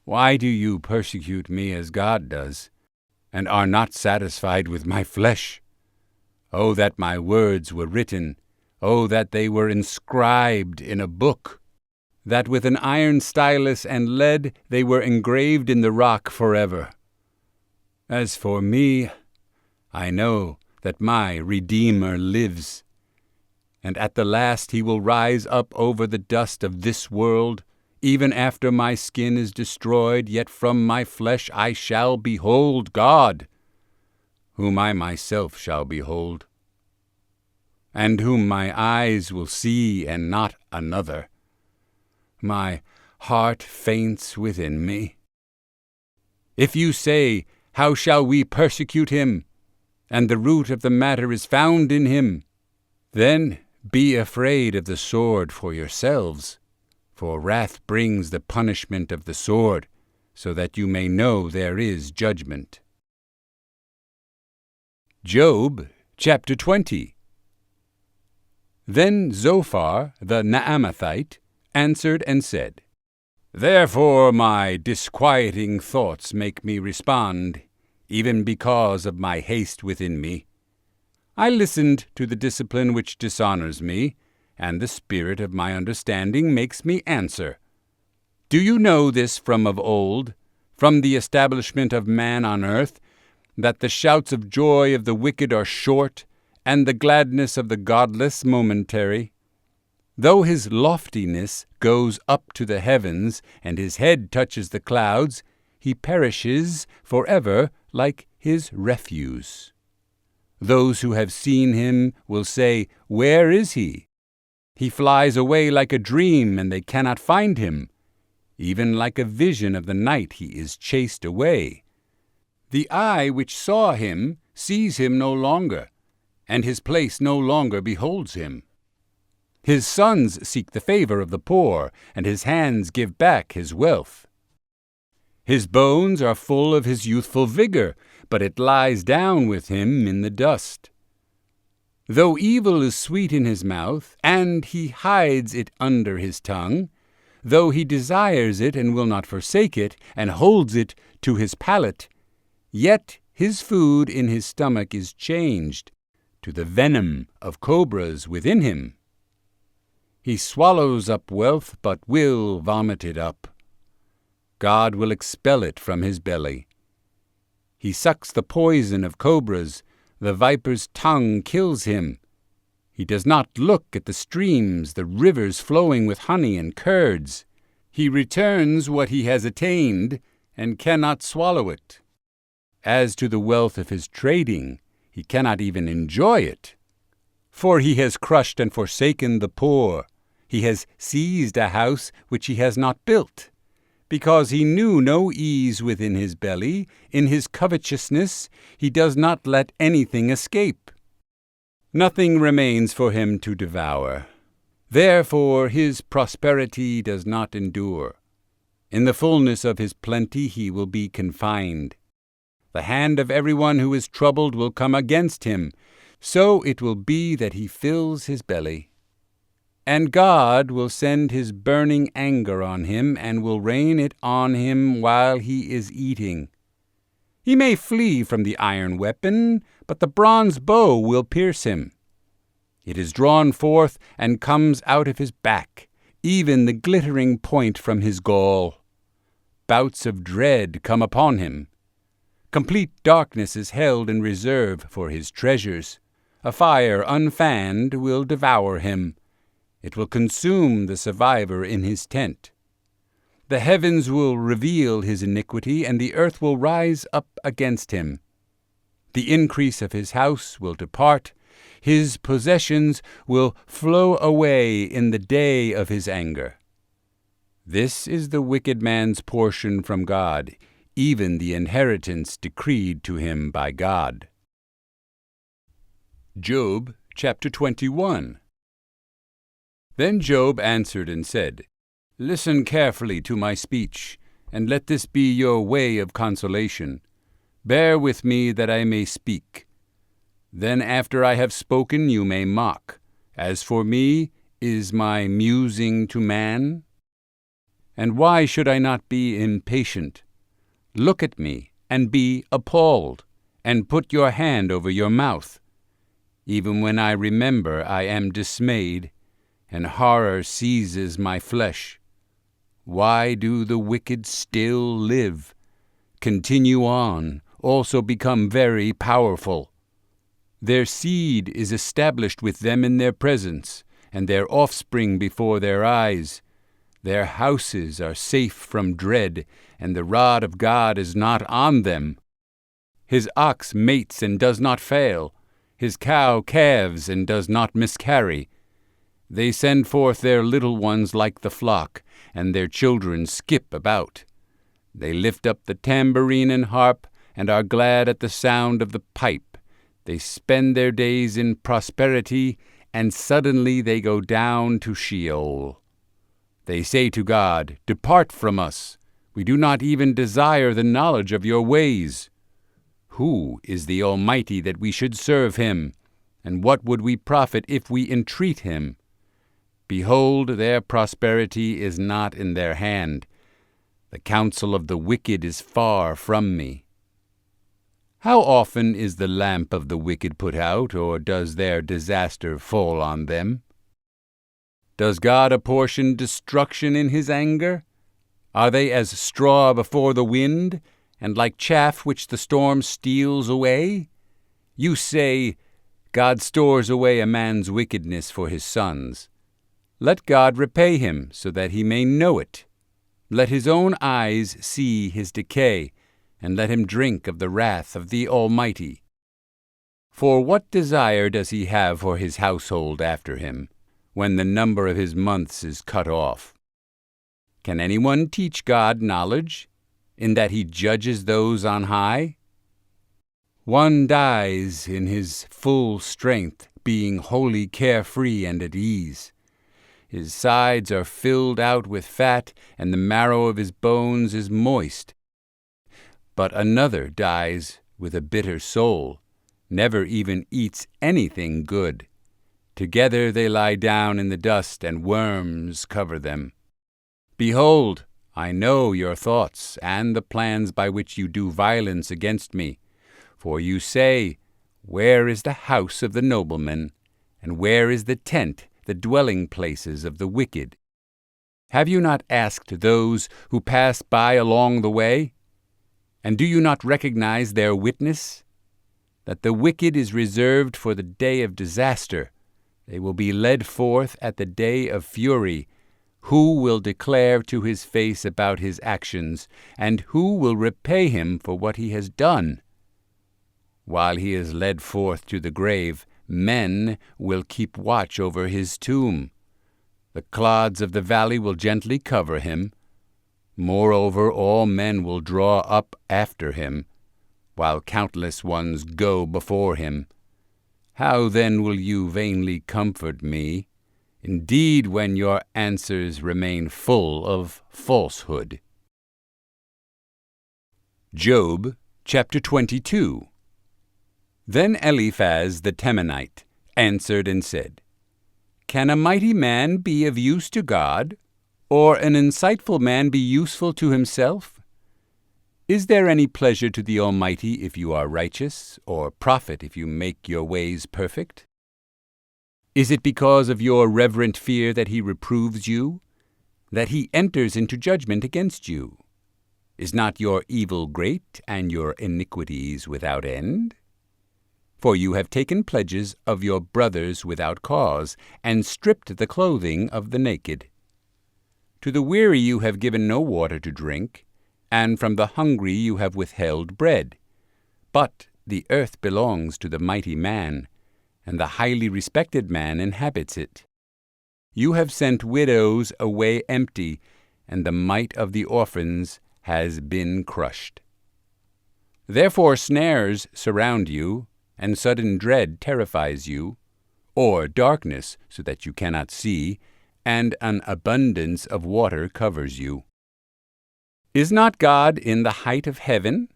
Why do you persecute me as God does, and are not satisfied with my flesh? Oh, that my words were written! Oh, that they were inscribed in a book! That with an iron stylus and lead they were engraved in the rock forever. As for me, I know that my Redeemer lives, and at the last he will rise up over the dust of this world. Even after my skin is destroyed, yet from my flesh I shall behold God, whom I myself shall behold, and whom my eyes will see and not another. My heart faints within me. If you say, how shall we persecute him? And the root of the matter is found in him. Then be afraid of the sword for yourselves, for wrath brings the punishment of the sword, so that you may know there is judgment. Job chapter 20. Then Zophar the Naamathite answered and said, Therefore my disquieting thoughts make me respond, even because of my haste within me. I listened to the discipline which dishonors me, and the spirit of my understanding makes me answer. Do you know this from of old, from the establishment of man on earth, that the shouts of joy of the wicked are short, and the gladness of the godless momentary? Though his loftiness goes up to the heavens, and his head touches the clouds, he perishes forever like his refuse. Those who have seen him will say, Where is he? He flies away like a dream, and they cannot find him. Even like a vision of the night he is chased away. The eye which saw him sees him no longer, and his place no longer beholds him. His sons seek the favor of the poor, and his hands give back his wealth. His bones are full of his youthful vigor, but it lies down with him in the dust. Though evil is sweet in his mouth, and he hides it under his tongue, though he desires it and will not forsake it, and holds it to his palate, yet his food in his stomach is changed to the venom of cobras within him. He swallows up wealth, but will vomit it up. God will expel it from his belly. He sucks the poison of cobras. The viper's tongue kills him. He does not look at the streams, the rivers flowing with honey and curds. He returns what he has attained, and cannot swallow it. As to the wealth of his trading, he cannot even enjoy it. For he has crushed and forsaken the poor. He has seized a house which he has not built. Because he knew no ease within his belly, in his covetousness he does not let anything escape. Nothing remains for him to devour. Therefore his prosperity does not endure. In the fullness of his plenty he will be confined. The hand of everyone who is troubled will come against him. So it will be that he fills his belly. And God will send his burning anger on him, and will rain it on him while he is eating. He may flee from the iron weapon, but the bronze bow will pierce him. It is drawn forth and comes out of his back, even the glittering point from his gall. Bouts of dread come upon him. Complete darkness is held in reserve for his treasures. A fire unfanned will devour him. It will consume the survivor in his tent. The heavens will reveal his iniquity, and the earth will rise up against him. The increase of his house will depart. His possessions will flow away in the day of his anger. This is the wicked man's portion from God, even the inheritance decreed to him by God. Job chapter 21. Then Job answered and said, Listen carefully to my speech, and let this be your way of consolation. Bear with me that I may speak. Then after I have spoken you may mock. As for me, is my musing to man? And why should I not be impatient? Look at me, and be appalled, and put your hand over your mouth. Even when I remember, I am dismayed, and horror seizes my flesh. Why do the wicked still live? Continue on, also become very powerful. Their seed is established with them in their presence, and their offspring before their eyes. Their houses are safe from dread, and the rod of God is not on them. His ox mates and does not fail. His cow calves and does not miscarry. They send forth their little ones like the flock, and their children skip about. They lift up the tambourine and harp, and are glad at the sound of the pipe. They spend their days in prosperity, and suddenly they go down to Sheol. They say to God, Depart from us. We do not even desire the knowledge of your ways. Who is the Almighty that we should serve him? And what would we profit if we entreat him? Behold, their prosperity is not in their hand. The counsel of the wicked is far from me. How often is the lamp of the wicked put out, or does their disaster fall on them? Does God apportion destruction in his anger? Are they as straw before the wind, and like chaff which the storm steals away? You say, God stores away a man's wickedness for his sons. Let God repay him, so that he may know it. Let his own eyes see his decay, and let him drink of the wrath of the Almighty. For what desire does he have for his household after him, when the number of his months is cut off? Can anyone teach God knowledge, in that he judges those on high? One dies in his full strength, being wholly carefree and at ease. His sides are filled out with fat, and the marrow of his bones is moist. But another dies with a bitter soul, never even eats anything good. Together they lie down in the dust, and worms cover them. Behold, I know your thoughts, and the plans by which you do violence against me. For you say, Where is the house of the nobleman? And where is the tent, the dwelling places of the wicked? Have you not asked those who pass by along the way? And do you not recognize their witness? That the wicked is reserved for the day of disaster. They will be led forth at the day of fury. Who will declare to his face about his actions, and who will repay him for what he has done? While he is led forth to the grave, men will keep watch over his tomb. The clods of the valley will gently cover him. Moreover, all men will draw up after him, while countless ones go before him. How then will you vainly comfort me? Indeed, when your answers remain full of falsehood. Job chapter 22. Then Eliphaz the Temanite answered and said, Can a mighty man be of use to God, or an insightful man be useful to himself? Is there any pleasure to the Almighty if you are righteous, or profit if you make your ways perfect? Is it because of your reverent fear that he reproves you, that he enters into judgment against you? Is not your evil great, and your iniquities without end? For you have taken pledges of your brothers without cause, and stripped the clothing of the naked. To the weary you have given no water to drink, and from the hungry you have withheld bread. But the earth belongs to the mighty man, and the highly respected man inhabits it. You have sent widows away empty, and the might of the orphans has been crushed. Therefore snares surround you, and sudden dread terrifies you, or darkness so that you cannot see, and an abundance of water covers you. Is not God in the height of heaven?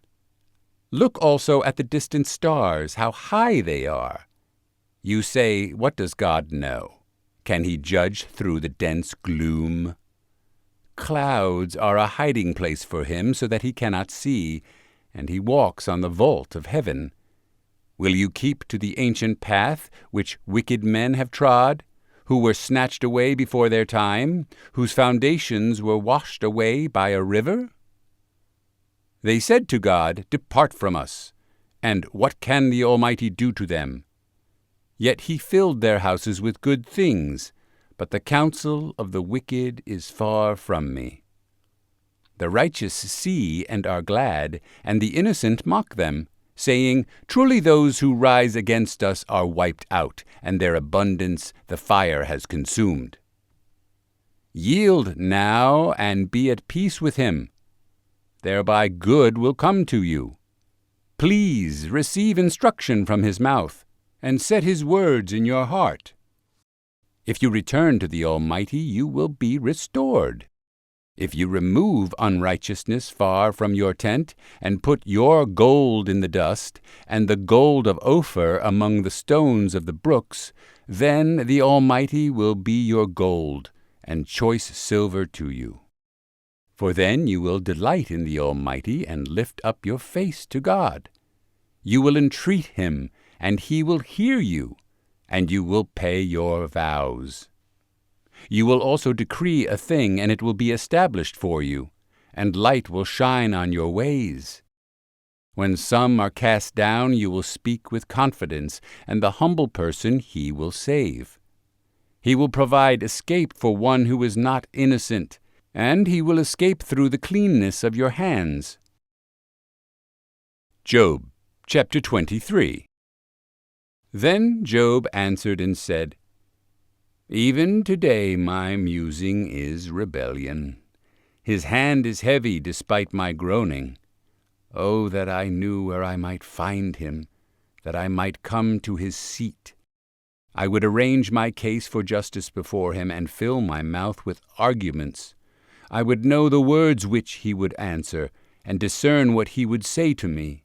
Look also at the distant stars, how high they are. You say, What does God know? Can he judge through the dense gloom? Clouds are a hiding place for him so that he cannot see, and he walks on the vault of heaven. Will you keep to the ancient path which wicked men have trod, who were snatched away before their time, whose foundations were washed away by a river? They said to God, Depart from us, and what can the Almighty do to them? Yet he filled their houses with good things, but the counsel of the wicked is far from me. The righteous see and are glad, and the innocent mock them, saying, Truly those who rise against us are wiped out, and their abundance the fire has consumed. Yield now, and be at peace with him. Thereby good will come to you. Please receive instruction from his mouth, and set his words in your heart. If you return to the Almighty, you will be restored. If you remove unrighteousness far from your tent, and put your gold in the dust, and the gold of Ophir among the stones of the brooks, then the Almighty will be your gold, and choice silver to you. For then you will delight in the Almighty, and lift up your face to God. You will entreat him, and he will hear you, and you will pay your vows. You will also decree a thing, and it will be established for you, and light will shine on your ways. When some are cast down, you will speak with confidence, and the humble person he will save. He will provide escape for one who is not innocent, and he will escape through the cleanness of your hands. Job chapter 23. Then Job answered and said, Even today my musing is rebellion. His hand is heavy despite my groaning. Oh, that I knew where I might find him, that I might come to his seat. I would arrange my case for justice before him, and fill my mouth with arguments. I would know the words which he would answer, and discern what he would say to me.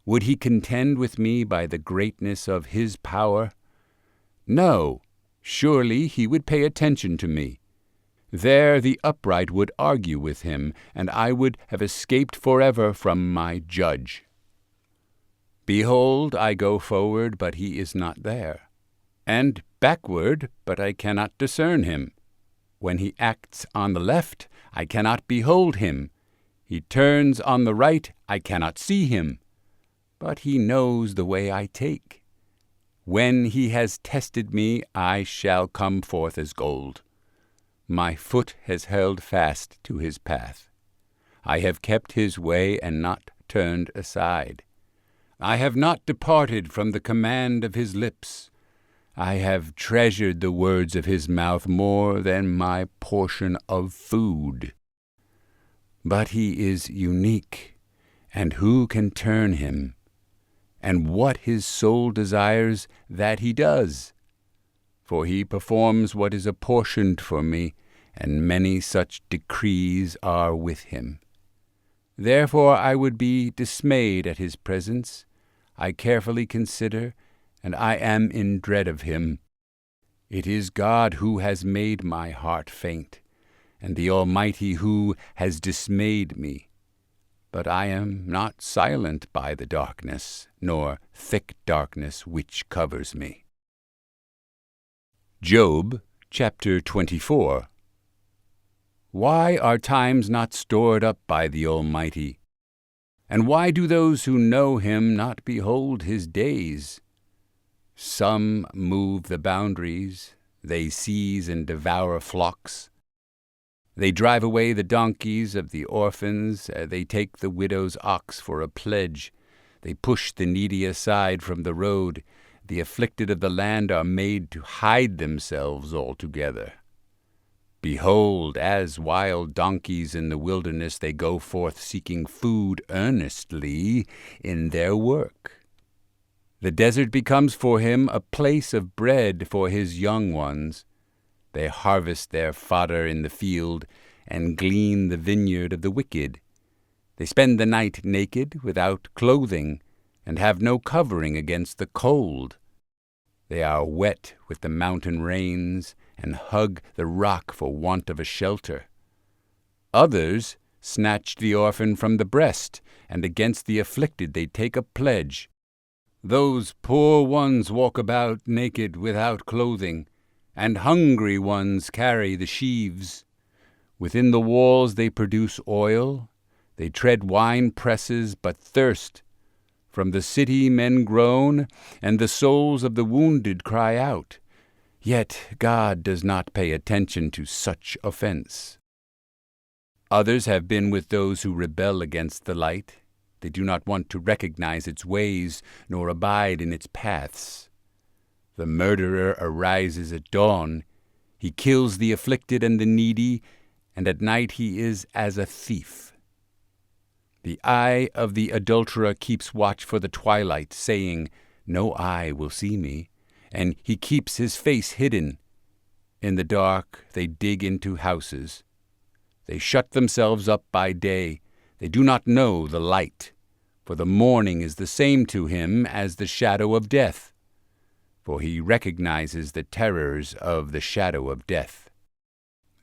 Would he contend with me by the greatness of his power? No, surely he would pay attention to me. There the upright would argue with him, and I would have escaped forever from my judge. Behold, I go forward, but he is not there, and backward, but I cannot discern him. When he acts on the left, I cannot behold him. He turns on the right, I cannot see him. But he knows the way I take. When he has tested me, I shall come forth as gold. My foot has held fast to his path. I have kept his way and not turned aside. I have not departed from the command of his lips. I have treasured the words of his mouth more than my portion of food. But he is unique, and who can turn him? And what his soul desires, that he does. For he performs what is apportioned for me, and many such decrees are with him. Therefore I would be dismayed at his presence. I carefully consider, and I am in dread of him. It is God who has made my heart faint, and the Almighty who has dismayed me. But I am not silent by the darkness, nor thick darkness which covers me. Job chapter 24. Why are times not stored up by the Almighty? And why do those who know him not behold his days? Some move the boundaries, they seize and devour flocks. They drive away the donkeys of the orphans, they take the widow's ox for a pledge. They push the needy aside from the road. The afflicted of the land are made to hide themselves altogether. Behold, as wild donkeys in the wilderness, they go forth seeking food earnestly in their work. The desert becomes for him a place of bread for his young ones. They harvest their fodder in the field and glean the vineyard of the wicked. They spend the night naked, without clothing, and have no covering against the cold. They are wet with the mountain rains, and hug the rock for want of a shelter. Others snatch the orphan from the breast, and against the afflicted they take a pledge. Those poor ones walk about naked without clothing, and hungry ones carry the sheaves. Within the walls they produce oil, they tread wine presses but thirst. From the city men groan, and the souls of the wounded cry out. Yet God does not pay attention to such offense. Others have been with those who rebel against the light. They do not want to recognize its ways, nor abide in its paths. The murderer arises at dawn. He kills the afflicted and the needy, and at night he is as a thief. The eye of the adulterer keeps watch for the twilight, saying, No eye will see me. And he keeps his face hidden. In the dark they dig into houses. They shut themselves up by day. They do not know the light, for the morning is the same to him as the shadow of death. For he recognizes the terrors of the shadow of death.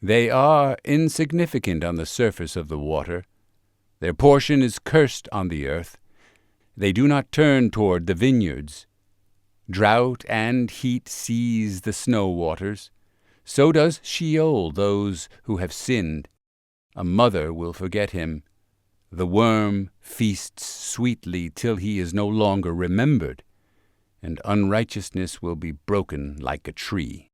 They are insignificant on the surface of the water. Their portion is cursed on the earth. They do not turn toward the vineyards. Drought and heat seize the snow waters. So does Sheol those who have sinned. A mother will forget him. The worm feasts sweetly till he is no longer remembered, and unrighteousness will be broken like a tree.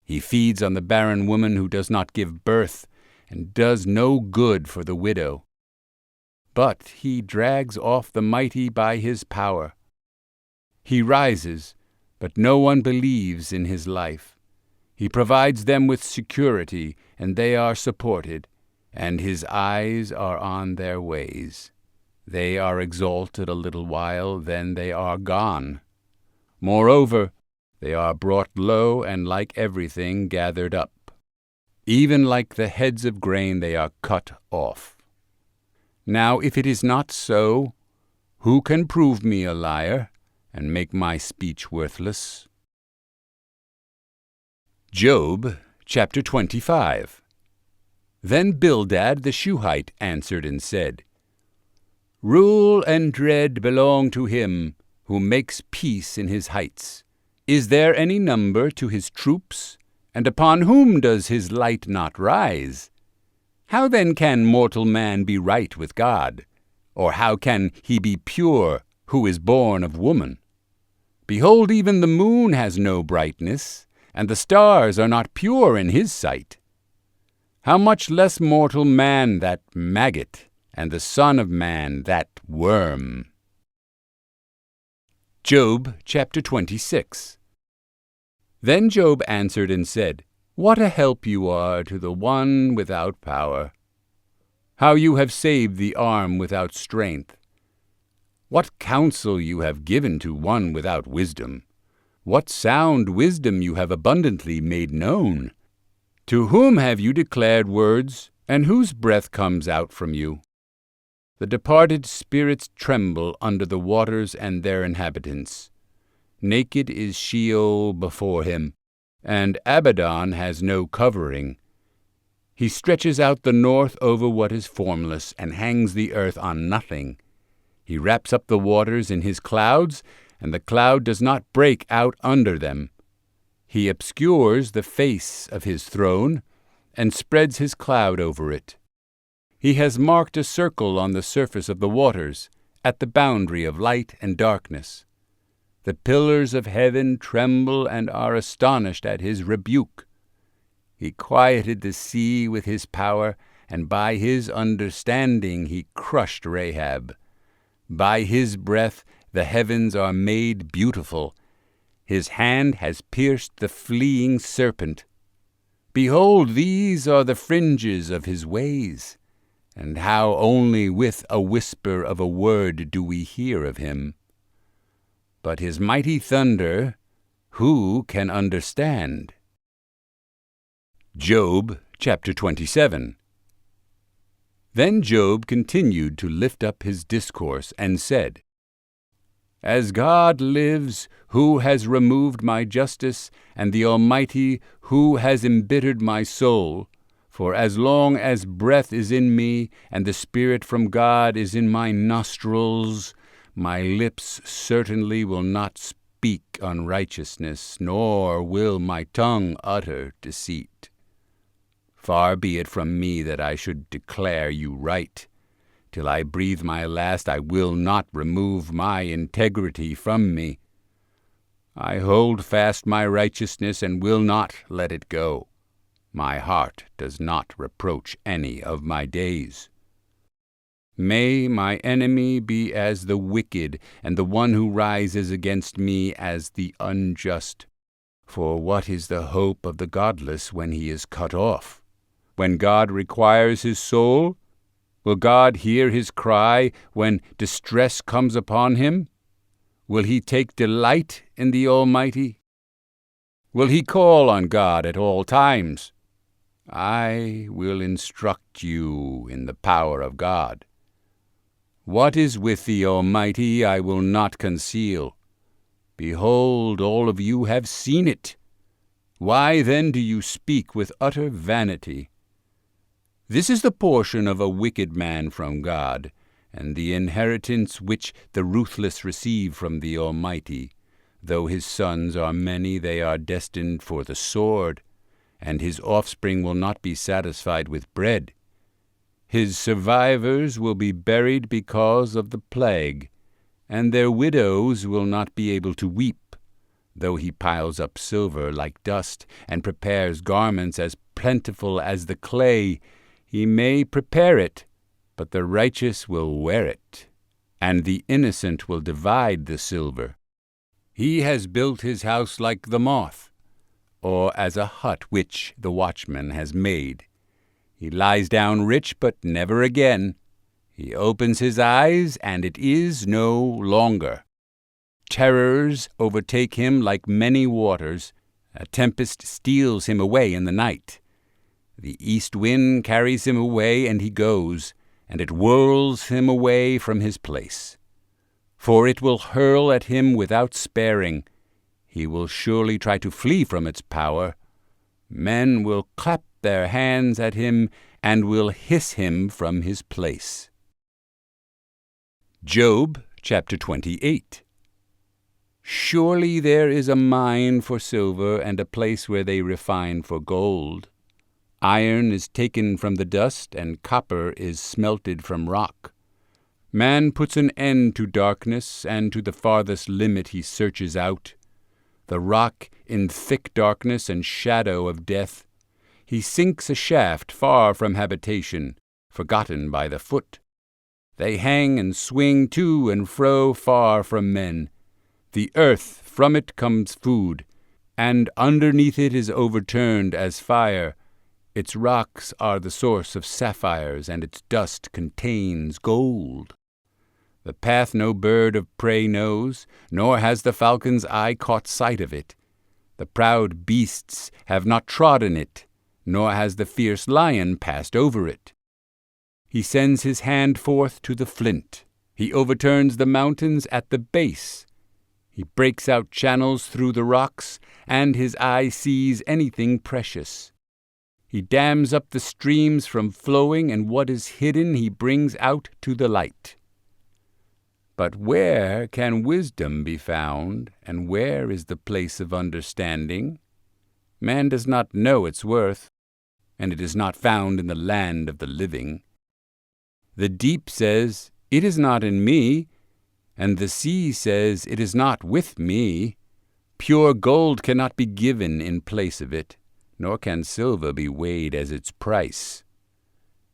He feeds on the barren woman who does not give birth, and does no good for the widow. But he drags off the mighty by his power. He rises, but no one believes in his life. He provides them with security, and they are supported, and his eyes are on their ways. They are exalted a little while, then they are gone. Moreover, they are brought low, and like everything gathered up. Even like the heads of grain they are cut off. Now if it is not so, who can prove me a liar, and make my speech worthless? Job chapter 25. Then Bildad the Shuhite answered and said, Rule and dread belong to him who makes peace in his heights. Is there any number to his troops? And upon whom does his light not rise? How then can mortal man be right with God? Or how can he be pure who is born of woman? Behold, even the moon has no brightness, and the stars are not pure in his sight. How much less mortal man that maggot, and the son of man that worm? Job chapter 26. Then Job answered and said, What a help you are to the one without power! How you have saved the arm without strength! What counsel you have given to one without wisdom! What sound wisdom you have abundantly made known! To whom have you declared words, and whose breath comes out from you? The departed spirits tremble under the waters and their inhabitants. Naked is Sheol before him, and Abaddon has no covering. He stretches out the north over what is formless, and hangs the earth on nothing. He wraps up the waters in his clouds, and the cloud does not break out under them. He obscures the face of his throne, and spreads his cloud over it. He has marked a circle on the surface of the waters, at the boundary of light and darkness. The pillars of heaven tremble and are astonished at his rebuke. He quieted the sea with his power, and by his understanding he crushed Rahab. By his breath the heavens are made beautiful. His hand has pierced the fleeing serpent. Behold, these are the fringes of his ways. And how only with a whisper of a word do we hear of him? But his mighty thunder, who can understand? Job chapter 27. Then Job continued to lift up his discourse, and said, As God lives, who has removed my justice, and the Almighty, who has embittered my soul, for as long as breath is in me, and the Spirit from God is in my nostrils, my lips certainly will not speak unrighteousness, nor will my tongue utter deceit. Far be it from me that I should declare you right. Till I breathe my last, I will not remove my integrity from me. I hold fast my righteousness and will not let it go. My heart does not reproach any of my days. May my enemy be as the wicked, and the one who rises against me as the unjust. For what is the hope of the godless when he is cut off? When God requires his soul, will God hear his cry when distress comes upon him? Will he take delight in the Almighty? Will he call on God at all times? I will instruct you in the power of God. What is with the Almighty I will not conceal. Behold, all of you have seen it. Why then do you speak with utter vanity? This is the portion of a wicked man from God, and the inheritance which the ruthless receive from the Almighty. Though his sons are many, they are destined for the sword, and his offspring will not be satisfied with bread. His survivors will be buried because of the plague, and their widows will not be able to weep. Though he piles up silver like dust, and prepares garments as plentiful as the clay, he may prepare it, but the righteous will wear it, and the innocent will divide the silver. He has built his house like the moth, or as a hut which the watchman has made. He lies down rich, but never again. He opens his eyes, and it is no longer. Terrors overtake him like many waters. A tempest steals him away in the night. The east wind carries him away, and he goes, and it whirls him away from his place. For it will hurl at him without sparing. He will surely try to flee from its power. Men will clap their hands at him and will hiss him from his place. Job chapter 28. Surely there is a mine for silver and a place where they refine for gold. Iron is taken from the dust, and copper is smelted from rock. Man puts an end to darkness, and to the farthest limit he searches out. The rock in thick darkness and shadow of death. He sinks a shaft far from habitation, forgotten by the foot. They hang and swing to and fro far from men. The earth, from it comes food, and underneath it is overturned as fire. Its rocks are the source of sapphires, and its dust contains gold. The path no bird of prey knows, nor has the falcon's eye caught sight of it. The proud beasts have not trodden it, nor has the fierce lion passed over it. He sends his hand forth to the flint. He overturns the mountains at the base. He breaks out channels through the rocks, and his eye sees anything precious. He dams up the streams from flowing, and what is hidden he brings out to the light. But where can wisdom be found, and where is the place of understanding? Man does not know its worth, and it is not found in the land of the living. The deep says, "It is not in me," and the sea says, "It is not with me." Pure gold cannot be given in place of it, nor can silver be weighed as its price.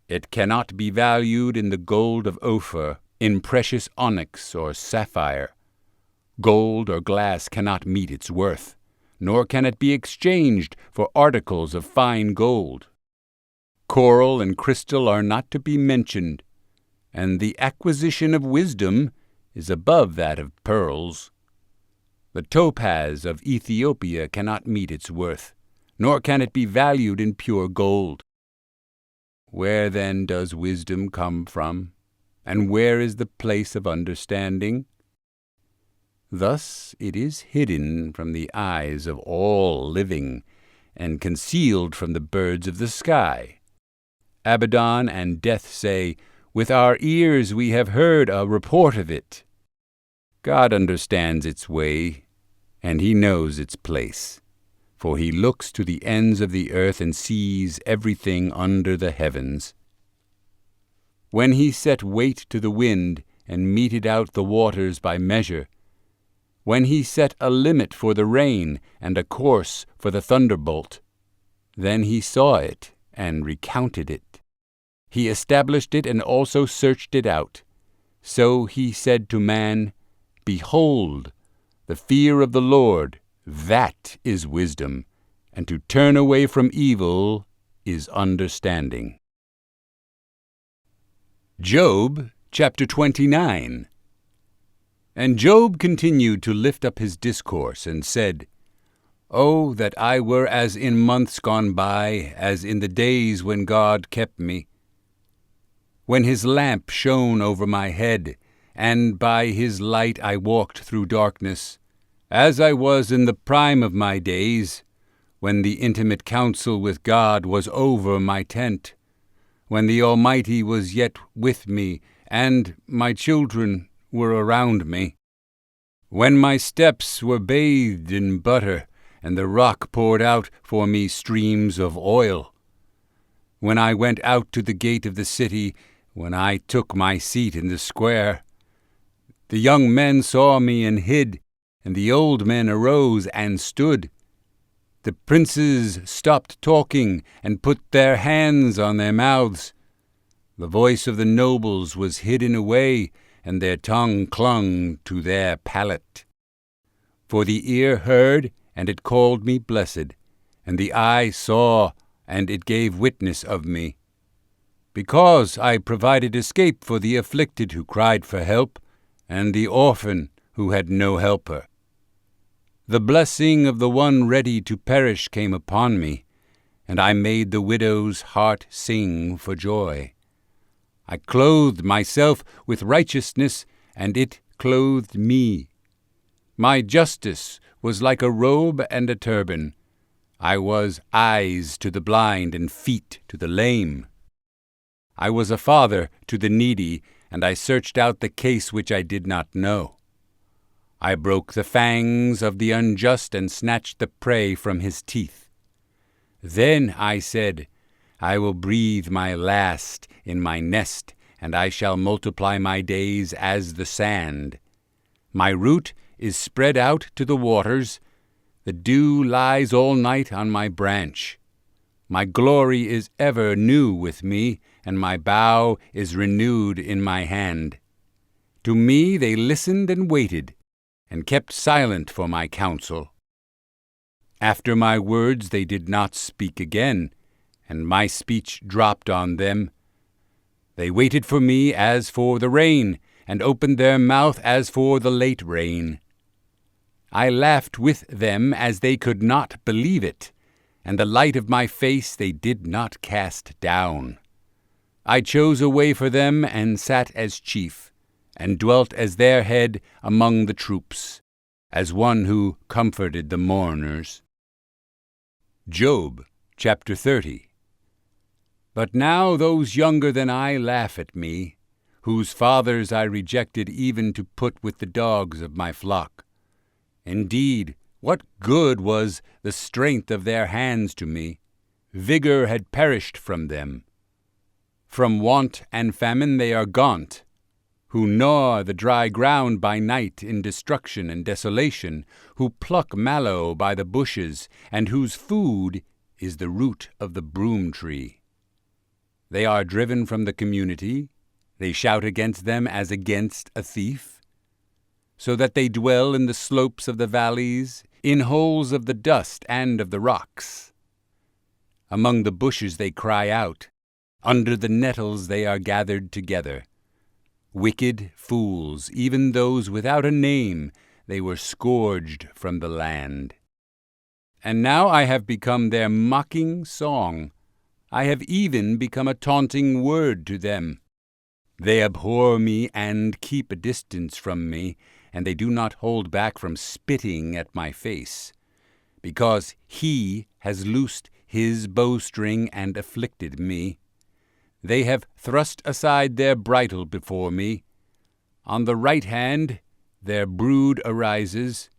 It cannot be valued in the gold of Ophir, in precious onyx or sapphire. Gold or glass cannot meet its worth, nor can it be exchanged for articles of fine gold. Coral and crystal are not to be mentioned, and the acquisition of wisdom is above that of pearls. The topaz of Ethiopia cannot meet its worth, nor can it be valued in pure gold. Where then does wisdom come from? And where is the place of understanding? Thus it is hidden from the eyes of all living, and concealed from the birds of the sky. Abaddon and Death say, "With our ears we have heard a report of it." God understands its way, and he knows its place, for he looks to the ends of the earth and sees everything under the heavens. When he set weight to the wind, and meted out the waters by measure, when he set a limit for the rain, and a course for the thunderbolt, then he saw it, and recounted it. He established it, and also searched it out. So he said to man, "Behold, the fear of the Lord, that is wisdom, and to turn away from evil is understanding." Job, chapter 29. And Job continued to lift up his discourse, and said, "Oh, that I were as in months gone by, as in the days when God kept me, when his lamp shone over my head, and by his light I walked through darkness, as I was in the prime of my days, when the intimate counsel with God was over my tent, when the Almighty was yet with me, and my children were around me, when my steps were bathed in butter, and the rock poured out for me streams of oil, when I went out to the gate of the city, when I took my seat in the square. The young men saw me and hid, and the old men arose and stood. The princes stopped talking and put their hands on their mouths. The voice of the nobles was hidden away, and their tongue clung to their palate. For the ear heard, and it called me blessed, and the eye saw, and it gave witness of me. Because I provided escape for the afflicted who cried for help, and the orphan who had no helper. The blessing of the one ready to perish came upon me, and I made the widow's heart sing for joy. I clothed myself with righteousness, and it clothed me. My justice was like a robe and a turban. I was eyes to the blind and feet to the lame. I was a father to the needy, and I searched out the case which I did not know. I broke the fangs of the unjust and snatched the prey from his teeth. Then I said, I will breathe my last in my nest, and I shall multiply my days as the sand. My root is spread out to the waters. The dew lies all night on my branch. My glory is ever new with me, and my bow is renewed in my hand. To me they listened and waited, and kept silent for my counsel. After my words they did not speak again, and my speech dropped on them. They waited for me as for the rain, and opened their mouth as for the late rain. I laughed with them as they could not believe it, and the light of my face they did not cast down. I chose a way for them, and sat as chief, and dwelt as their head among the troops, as one who comforted the mourners. Job chapter 30. But now those younger than I laugh at me, whose fathers I rejected even to put with the dogs of my flock. Indeed, what good was the strength of their hands to me? Vigor had perished from them. From want and famine they are gaunt, who gnaw the dry ground by night in destruction and desolation, who pluck mallow by the bushes, and whose food is the root of the broom tree. They are driven from the community, they shout against them as against a thief, so that they dwell in the slopes of the valleys, in holes of the dust and of the rocks. Among the bushes they cry out, under the nettles they are gathered together. Wicked fools, even those without a name, they were scourged from the land. And now I have become their mocking song. I have even become a taunting word to them. They abhor me and keep a distance from me, and they do not hold back from spitting at my face, because he has loosed his bowstring and afflicted me. They have thrust aside their bridle before me. On the right hand their brood arises.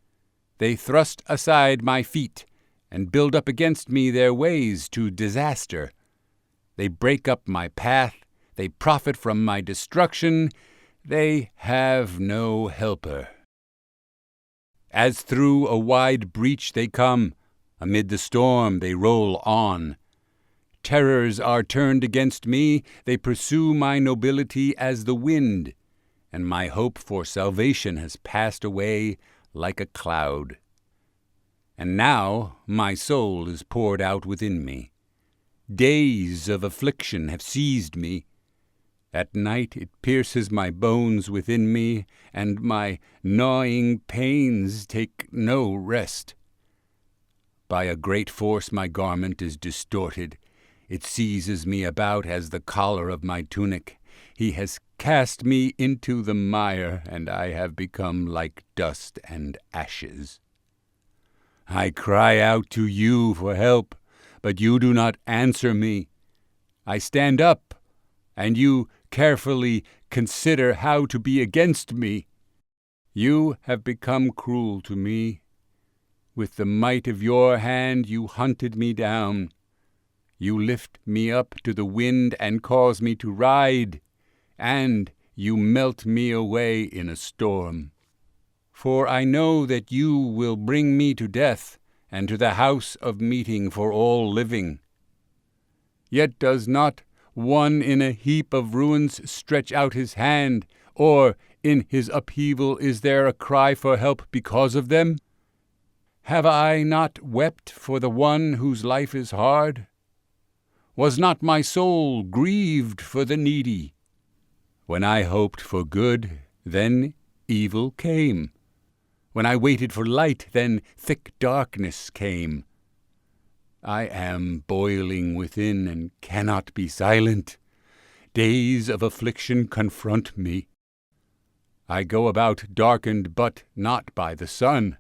They thrust aside my feet, and build up against me their ways to disaster. They break up my path, they profit from my destruction, they have no helper. As through a wide breach they come, amid the storm they roll on. Terrors are turned against me, they pursue my nobility as the wind, and my hope for salvation has passed away like a cloud. And now my soul is poured out within me. Days of affliction have seized me. At night it pierces my bones within me, and my gnawing pains take no rest. By a great force my garment is distorted. It seizes me about as the collar of my tunic. He has cast me into the mire, and I have become like dust and ashes. I cry out to you for help, but you do not answer me. I stand up, and you carefully consider how to be against me. You have become cruel to me. With the might of your hand you hunted me down. You lift me up to the wind and cause me to ride, and you melt me away in a storm. For I know that you will bring me to death, and to the house of meeting for all living. Yet does not one in a heap of ruins stretch out his hand, or in his upheaval is there a cry for help because of them? Have I not wept for the one whose life is hard? Was not my soul grieved for the needy? When I hoped for good, then evil came. When I waited for light, then thick darkness came. I am boiling within and cannot be silent. Days of affliction confront me. I go about darkened, but not by the sun.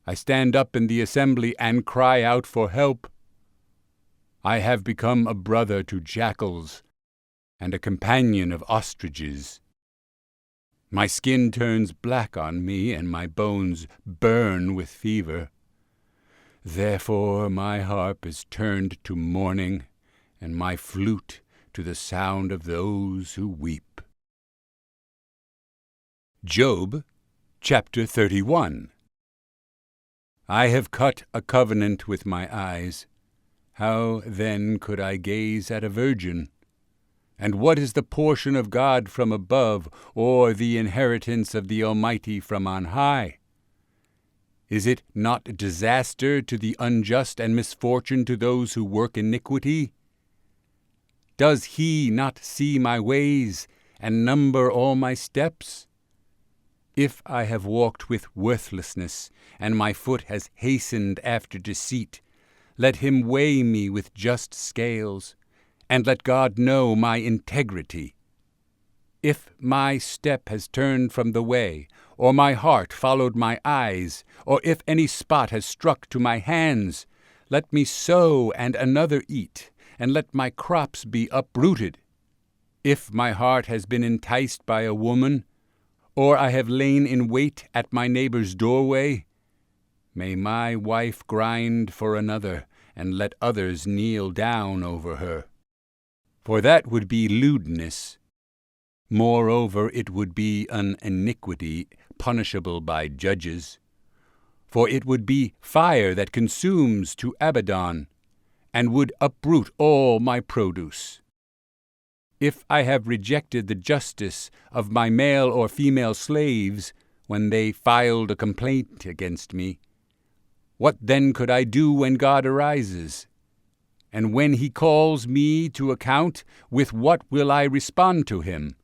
I stand up in the assembly and cry out for help. I have become a brother to jackals and a companion of ostriches. My skin turns black on me, and my bones burn with fever. Therefore my harp is turned to mourning, and my flute to the sound of those who weep. Job chapter 31. I have cut a covenant with my eyes. How then could I gaze at a virgin? And what is the portion of God from above, or the inheritance of the Almighty from on high? Is it not disaster to the unjust and misfortune to those who work iniquity? Does he not see my ways and number all my steps? If I have walked with worthlessness, and my foot has hastened after deceit, let him weigh me with just scales, and let God know my integrity. If my step has turned from the way, or my heart followed my eyes, or if any spot has struck to my hands, let me sow and another eat, and let my crops be uprooted. If my heart has been enticed by a woman, or I have lain in wait at my neighbor's doorway, may my wife grind for another, and let others kneel down over her. For that would be lewdness. Moreover, it would be an iniquity punishable by judges. For it would be fire that consumes to Abaddon, and would uproot all my produce. If I have rejected the justice of my male or female slaves when they filed a complaint against me, what then could I do when God arises? And when he calls me to account, with what will I respond to him?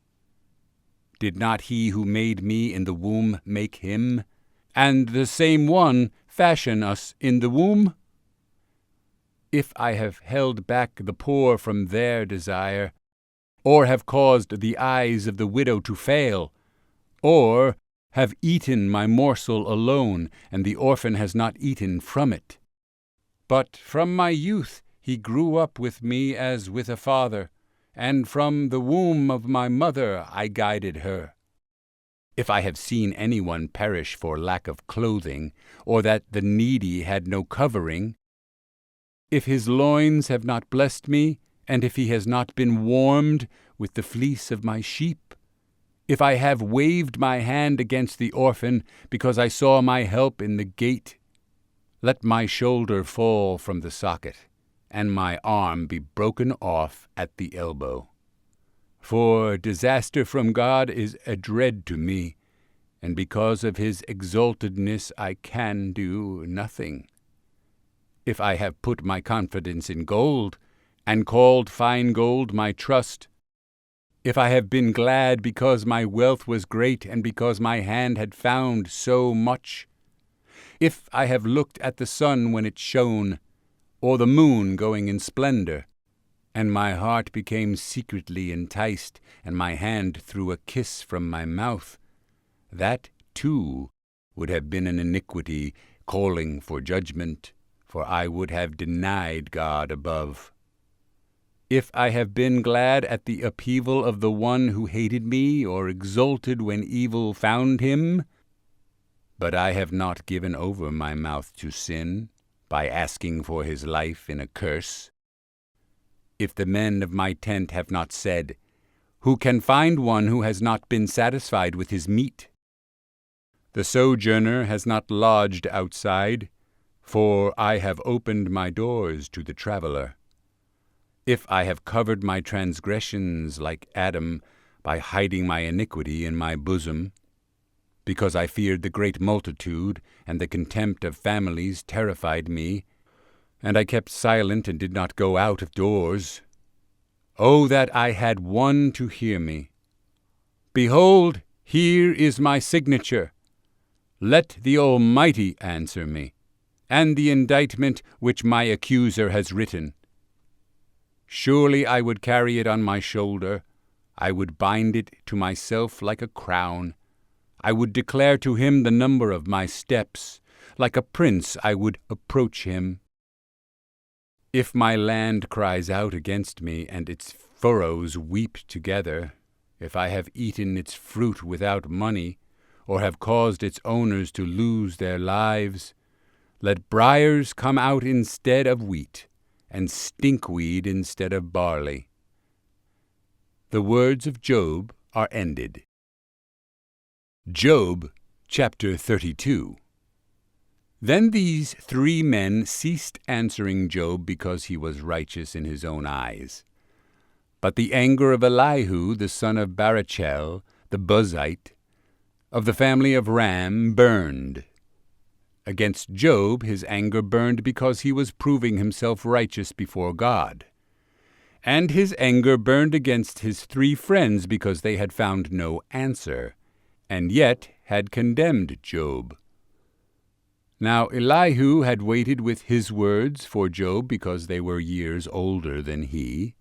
Did not he who made me in the womb make him, and the same one fashion us in the womb? If I have held back the poor from their desire, or have caused the eyes of the widow to fail, or have eaten my morsel alone, and the orphan has not eaten from it. But from my youth he grew up with me as with a father, and from the womb of my mother I guided her. If I have seen anyone perish for lack of clothing, or that the needy had no covering, if his loins have not blessed me, and if he has not been warmed with the fleece of my sheep, if I have waved my hand against the orphan, because I saw my help in the gate, let my shoulder fall from the socket, and my arm be broken off at the elbow. For disaster from God is a dread to me, and because of his exaltedness I can do nothing. If I have put my confidence in gold, and called fine gold my trust, if I have been glad because my wealth was great, and because my hand had found so much, if I have looked at the sun when it shone, or the moon going in splendor, and my heart became secretly enticed, and my hand threw a kiss from my mouth, that too would have been an iniquity calling for judgment, for I would have denied God above. If I have been glad at the upheaval of the one who hated me, or exulted when evil found him, but I have not given over my mouth to sin, by asking for his life in a curse. If the men of my tent have not said, who can find one who has not been satisfied with his meat? The sojourner has not lodged outside, for I have opened my doors to the traveler. If I have covered my transgressions like Adam, by hiding my iniquity in my bosom, because I feared the great multitude, and the contempt of families terrified me, and I kept silent and did not go out of doors. Oh, that I had one to hear me! Behold, here is my signature. Let the Almighty answer me, and the indictment which my accuser has written. Surely I would carry it on my shoulder, I would bind it to myself like a crown. I would declare to him the number of my steps. Like a prince I would approach him. If my land cries out against me, and its furrows weep together, if I have eaten its fruit without money, or have caused its owners to lose their lives, let briars come out instead of wheat, and stinkweed instead of barley. The words of Job are ended. Job, chapter 32. Then these 3 men ceased answering Job because he was righteous in his own eyes. But the anger of Elihu, the son of Barachel, the Buzite, of the family of Ram, burned. Against Job his anger burned because he was proving himself righteous before God. And his anger burned against his 3 friends because they had found no answer, and yet had condemned Job. Now Elihu had waited with his words for Job because they were years older than he.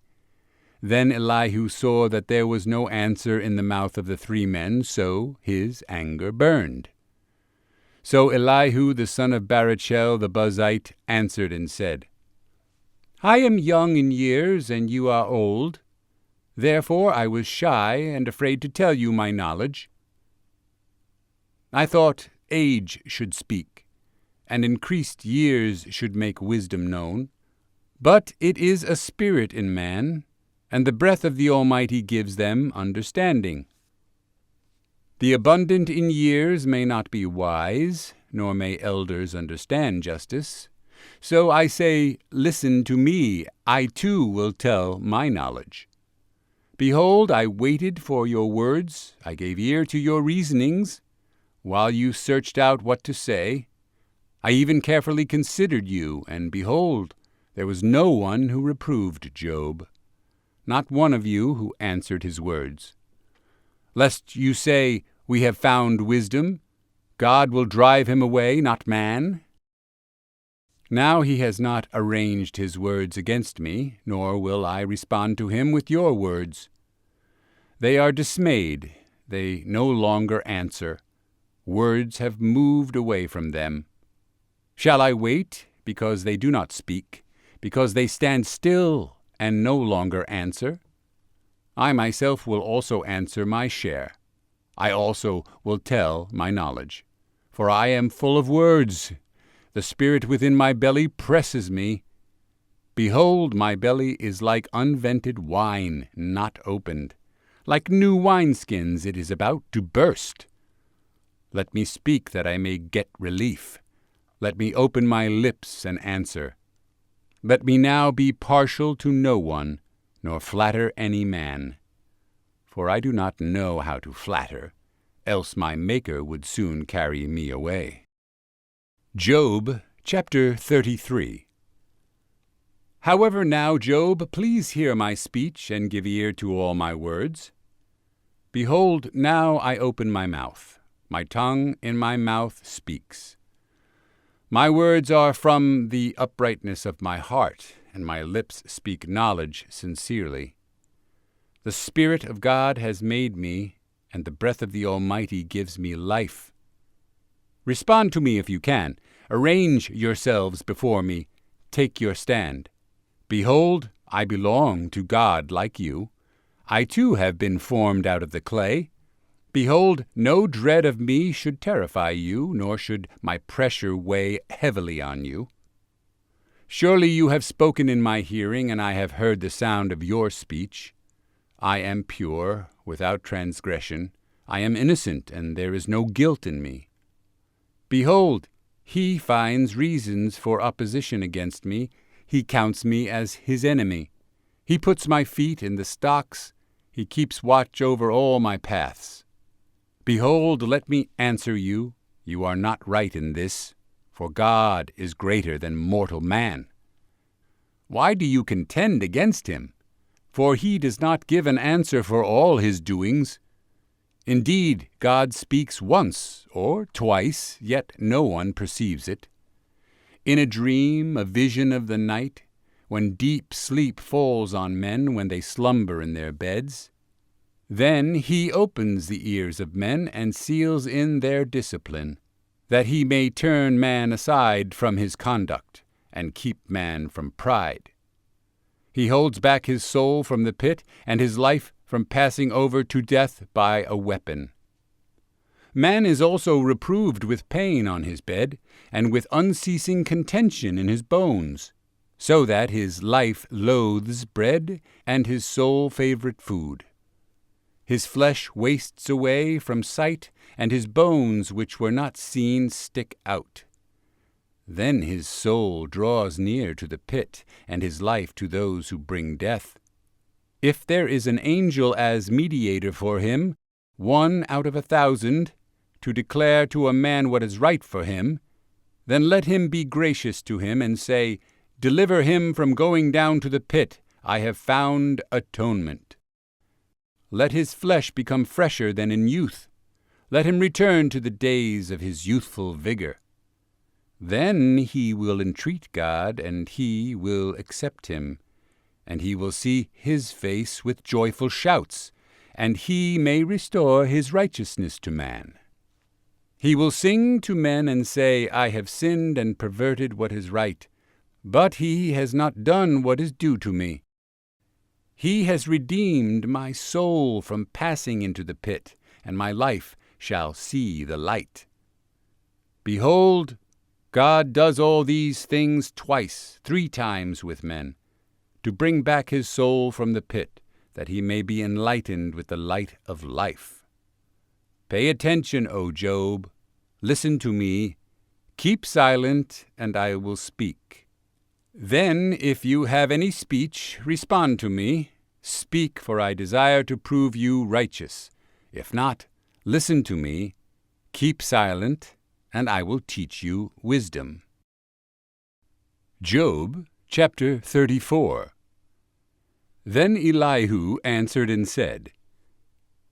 Then Elihu saw that there was no answer in the mouth of the 3 men, so his anger burned. So Elihu the son of Barachel the Buzite answered and said, I am young in years, and you are old. Therefore I was shy and afraid to tell you my knowledge. I thought age should speak, and increased years should make wisdom known. But it is a spirit in man, and the breath of the Almighty gives them understanding. The abundant in years may not be wise, nor may elders understand justice. So I say, listen to me, I too will tell my knowledge. Behold, I waited for your words, I gave ear to your reasonings, while you searched out what to say. I even carefully considered you, and behold, there was no one who reproved Job, not one of you who answered his words. Lest you say, we have found wisdom, God will drive him away, not man. Now he has not arranged his words against me, nor will I respond to him with your words. They are dismayed, they no longer answer. Words have moved away from them. Shall I wait, because they do not speak, because they stand still and no longer answer? I myself will also answer my share. I also will tell my knowledge. For I am full of words. The spirit within my belly presses me. Behold, my belly is like unvented wine, not opened. Like new wineskins it is about to burst. Let me speak that I may get relief. Let me open my lips and answer. Let me now be partial to no one, nor flatter any man. For I do not know how to flatter, else my Maker would soon carry me away. Job chapter 33. However now, Job, please hear my speech, and give ear to all my words. Behold, now I open my mouth. My tongue in my mouth speaks. My words are from the uprightness of my heart, and my lips speak knowledge sincerely. The Spirit of God has made me, and the breath of the Almighty gives me life. Respond to me if you can. Arrange yourselves before me. Take your stand. Behold, I belong to God like you. I too have been formed out of the clay. Behold, no dread of me should terrify you, nor should my pressure weigh heavily on you. Surely you have spoken in my hearing, and I have heard the sound of your speech. I am pure, without transgression. I am innocent, and there is no guilt in me. Behold, he finds reasons for opposition against me. He counts me as his enemy. He puts my feet in the stocks. He keeps watch over all my paths. Behold, let me answer you. You are not right in this, for God is greater than mortal man. Why do you contend against him? For he does not give an answer for all his doings. Indeed, God speaks once or twice, yet no one perceives it. In a dream, a vision of the night, when deep sleep falls on men when they slumber in their beds, then he opens the ears of men and seals in their discipline, that he may turn man aside from his conduct and keep man from pride. He holds back his soul from the pit and his life from passing over to death by a weapon. Man is also reproved with pain on his bed, and with unceasing contention in his bones, so that his life loathes bread, and his soul favorite food. His flesh wastes away from sight, and his bones which were not seen stick out. Then his soul draws near to the pit, and his life to those who bring death. If there is an angel as mediator for him, 1 out of 1,000, to declare to a man what is right for him, then let him be gracious to him and say, Deliver him from going down to the pit. I have found atonement. Let his flesh become fresher than in youth. Let him return to the days of his youthful vigor. Then he will entreat God, and he will accept him, and he will see his face with joyful shouts, and he may restore his righteousness to man. He will sing to men and say, I have sinned and perverted what is right, but he has not done what is due to me. He has redeemed my soul from passing into the pit, and my life shall see the light. Behold, God does all these things twice, 3 times with men, to bring back his soul from the pit, that he may be enlightened with the light of life. Pay attention, O Job. Listen to me. Keep silent, and I will speak. Then, if you have any speech, respond to me. Speak, for I desire to prove you righteous. If not, listen to me. Keep silent, and I will teach you wisdom. Job, chapter 34. Then Elihu answered and said,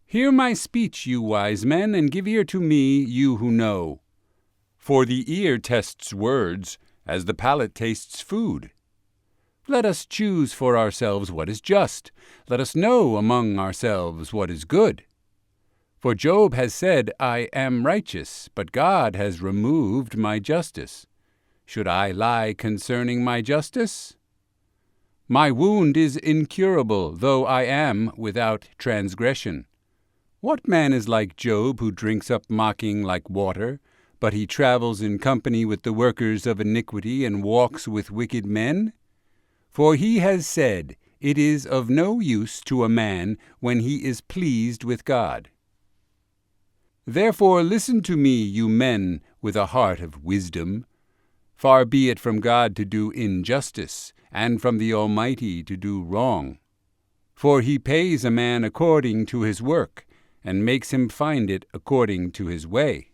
Hear my speech, you wise men, and give ear to me, you who know. For the ear tests words, as the palate tastes food. Let us choose for ourselves what is just. Let us know among ourselves what is good. For Job has said, I am righteous, but God has removed my justice. Should I lie concerning my justice? My wound is incurable, though I am without transgression. What man is like Job, who drinks up mocking like water, but he travels in company with the workers of iniquity and walks with wicked men? For he has said, It is of no use to a man when he is pleased with God. Therefore listen to me, you men with a heart of wisdom. Far be it from God to do injustice, and from the Almighty to do wrong. For he pays a man according to his work, and makes him find it according to his way.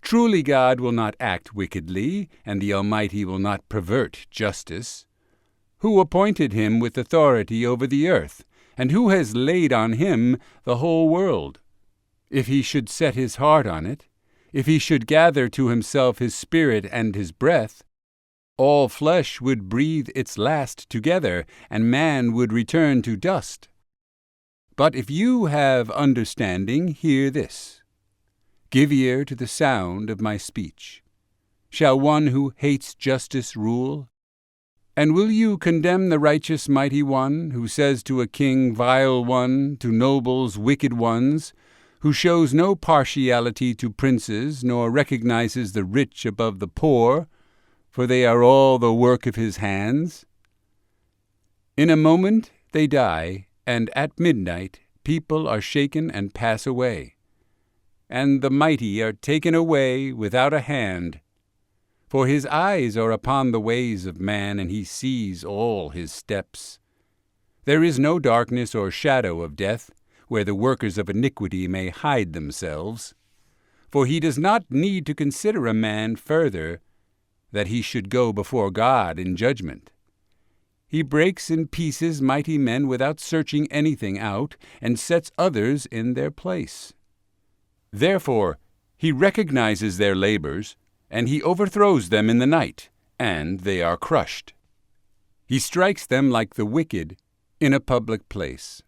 Truly God will not act wickedly, and the Almighty will not pervert justice. Who appointed him with authority over the earth, and who has laid on him the whole world? If he should set his heart on it, if he should gather to himself his spirit and his breath, all flesh would breathe its last together, and man would return to dust. But if you have understanding, hear this. Give ear to the sound of my speech. Shall one who hates justice rule? And will you condemn the righteous mighty one, who says to a king, vile one, to nobles, wicked ones, who shows no partiality to princes, nor recognizes the rich above the poor, for they are all the work of his hands? In a moment they die, and at midnight people are shaken and pass away, and the mighty are taken away without a hand. For his eyes are upon the ways of man, and he sees all his steps. There is no darkness or shadow of death, where the workers of iniquity may hide themselves. For he does not need to consider a man further, that he should go before God in judgment. He breaks in pieces mighty men without searching anything out, and sets others in their place. Therefore he recognizes their labors, and he overthrows them in the night, and they are crushed. He strikes them like the wicked in a public place,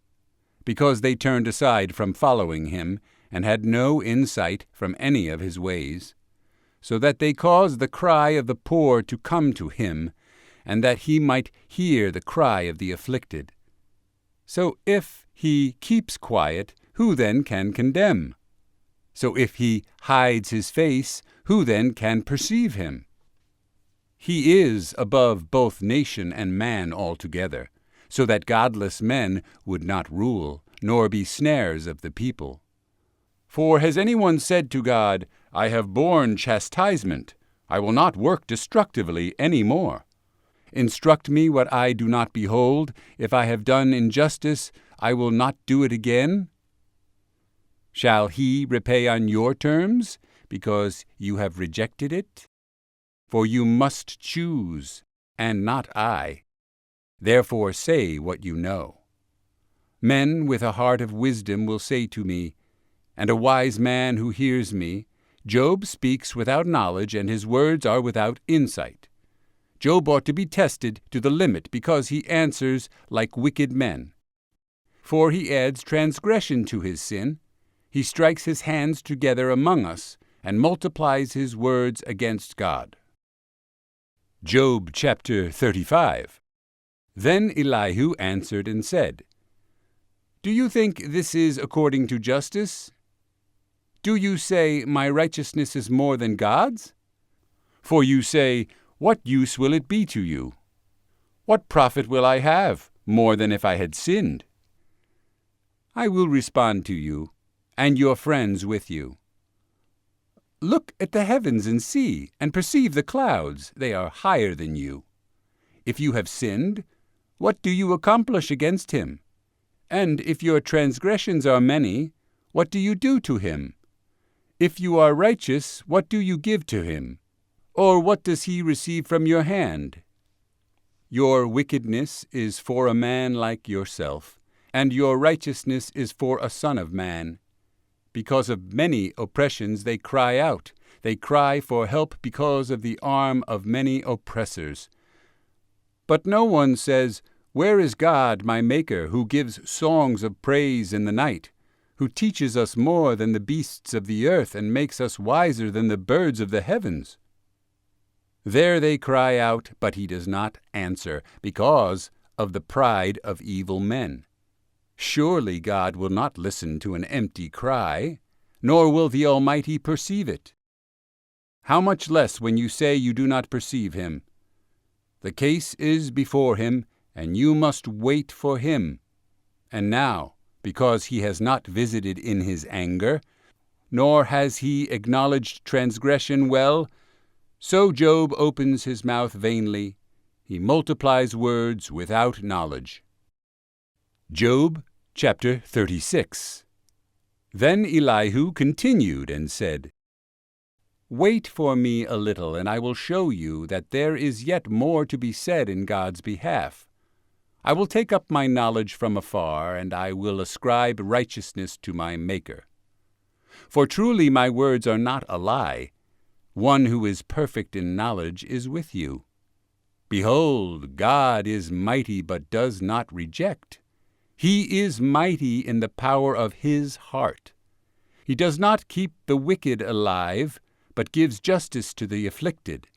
because they turned aside from following him, and had no insight from any of his ways, so that they caused the cry of the poor to come to him, and that he might hear the cry of the afflicted. So if he keeps quiet, who then can condemn? So if he hides his face, who then can perceive him? He is above both nation and man altogether, so that godless men would not rule, nor be snares of the people. For has anyone said to God, I have borne chastisement, I will not work destructively any more? Instruct me what I do not behold. If I have done injustice, I will not do it again. Shall he repay on your terms, because you have rejected it? For you must choose, and not I. Therefore say what you know. Men with a heart of wisdom will say to me, and a wise man who hears me, Job speaks without knowledge, and his words are without insight. Job ought to be tested to the limit, because he answers like wicked men. For he adds transgression to his sin. He strikes his hands together among us, and multiplies his words against God. Job chapter 35. Then Elihu answered and said, Do you think this is according to justice? Do you say, My righteousness is more than God's? For you say, What use will it be to you? What profit will I have, more than if I had sinned? I will respond to you, and your friends with you. Look at the heavens and see, and perceive the clouds. They are higher than you. If you have sinned, what do you accomplish against him? And if your transgressions are many, what do you do to him? If you are righteous, what do you give to him? Or what does he receive from your hand? Your wickedness is for a man like yourself, and your righteousness is for a son of man. Because of many oppressions they cry out. They cry for help because of the arm of many oppressors. But no one says, Where is God, my Maker, who gives songs of praise in the night, who teaches us more than the beasts of the earth and makes us wiser than the birds of the heavens? There they cry out, but he does not answer, because of the pride of evil men. Surely God will not listen to an empty cry, nor will the Almighty perceive it. How much less when you say you do not perceive him? The case is before him, and you must wait for him. And now, because he has not visited in his anger, nor has he acknowledged transgression well, so Job opens his mouth vainly. He multiplies words without knowledge. Job chapter 36. Then Elihu continued and said, Wait for me a little, and I will show you that there is yet more to be said in God's behalf. I will take up my knowledge from afar, and I will ascribe righteousness to my Maker. For truly my words are not a lie. One who is perfect in knowledge is with you. Behold, God is mighty, but does not reject. He is mighty in the power of his heart. He does not keep the wicked alive, but gives justice to the afflicted.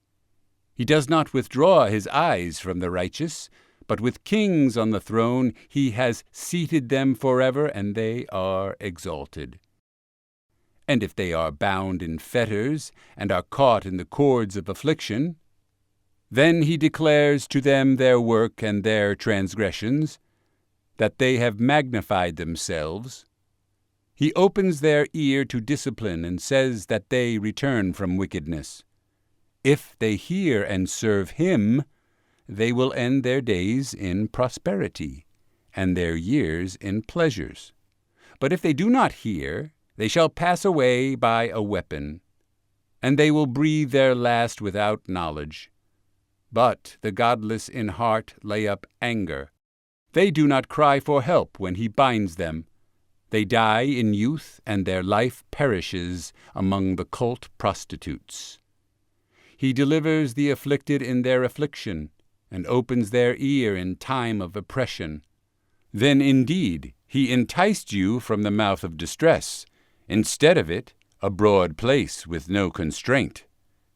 He does not withdraw his eyes from the righteous, but with kings on the throne he has seated them forever, and they are exalted. And if they are bound in fetters, and are caught in the cords of affliction, then he declares to them their work and their transgressions, that they have magnified themselves. He opens their ear to discipline and says that they return from wickedness. If they hear and serve him, they will end their days in prosperity, and their years in pleasures. But if they do not hear, they shall pass away by a weapon, and they will breathe their last without knowledge. But the godless in heart lay up anger. They do not cry for help when he binds them. They die in youth, and their life perishes among the cult prostitutes. He delivers the afflicted in their affliction, and opens their ear in time of oppression. Then indeed he enticed you from the mouth of distress, instead of it a broad place with no constraint,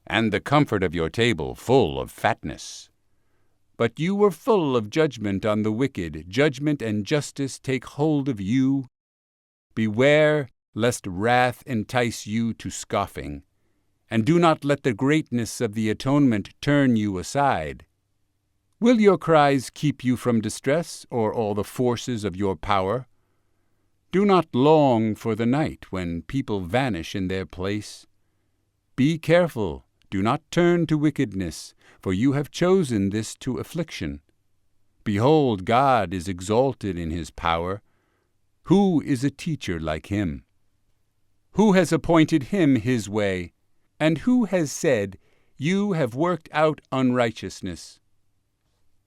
and the comfort of your table full of fatness. But you were full of judgment on the wicked. Judgment and justice take hold of you. Beware lest wrath entice you to scoffing, and do not let the greatness of the atonement turn you aside. Will your cries keep you from distress, or all the forces of your power? Do not long for the night when people vanish in their place. Be careful do not turn to wickedness, for you have chosen this to affliction. Behold, God is exalted in his power. Who is a teacher like him? Who has appointed him his way? And who has said, You have worked out unrighteousness?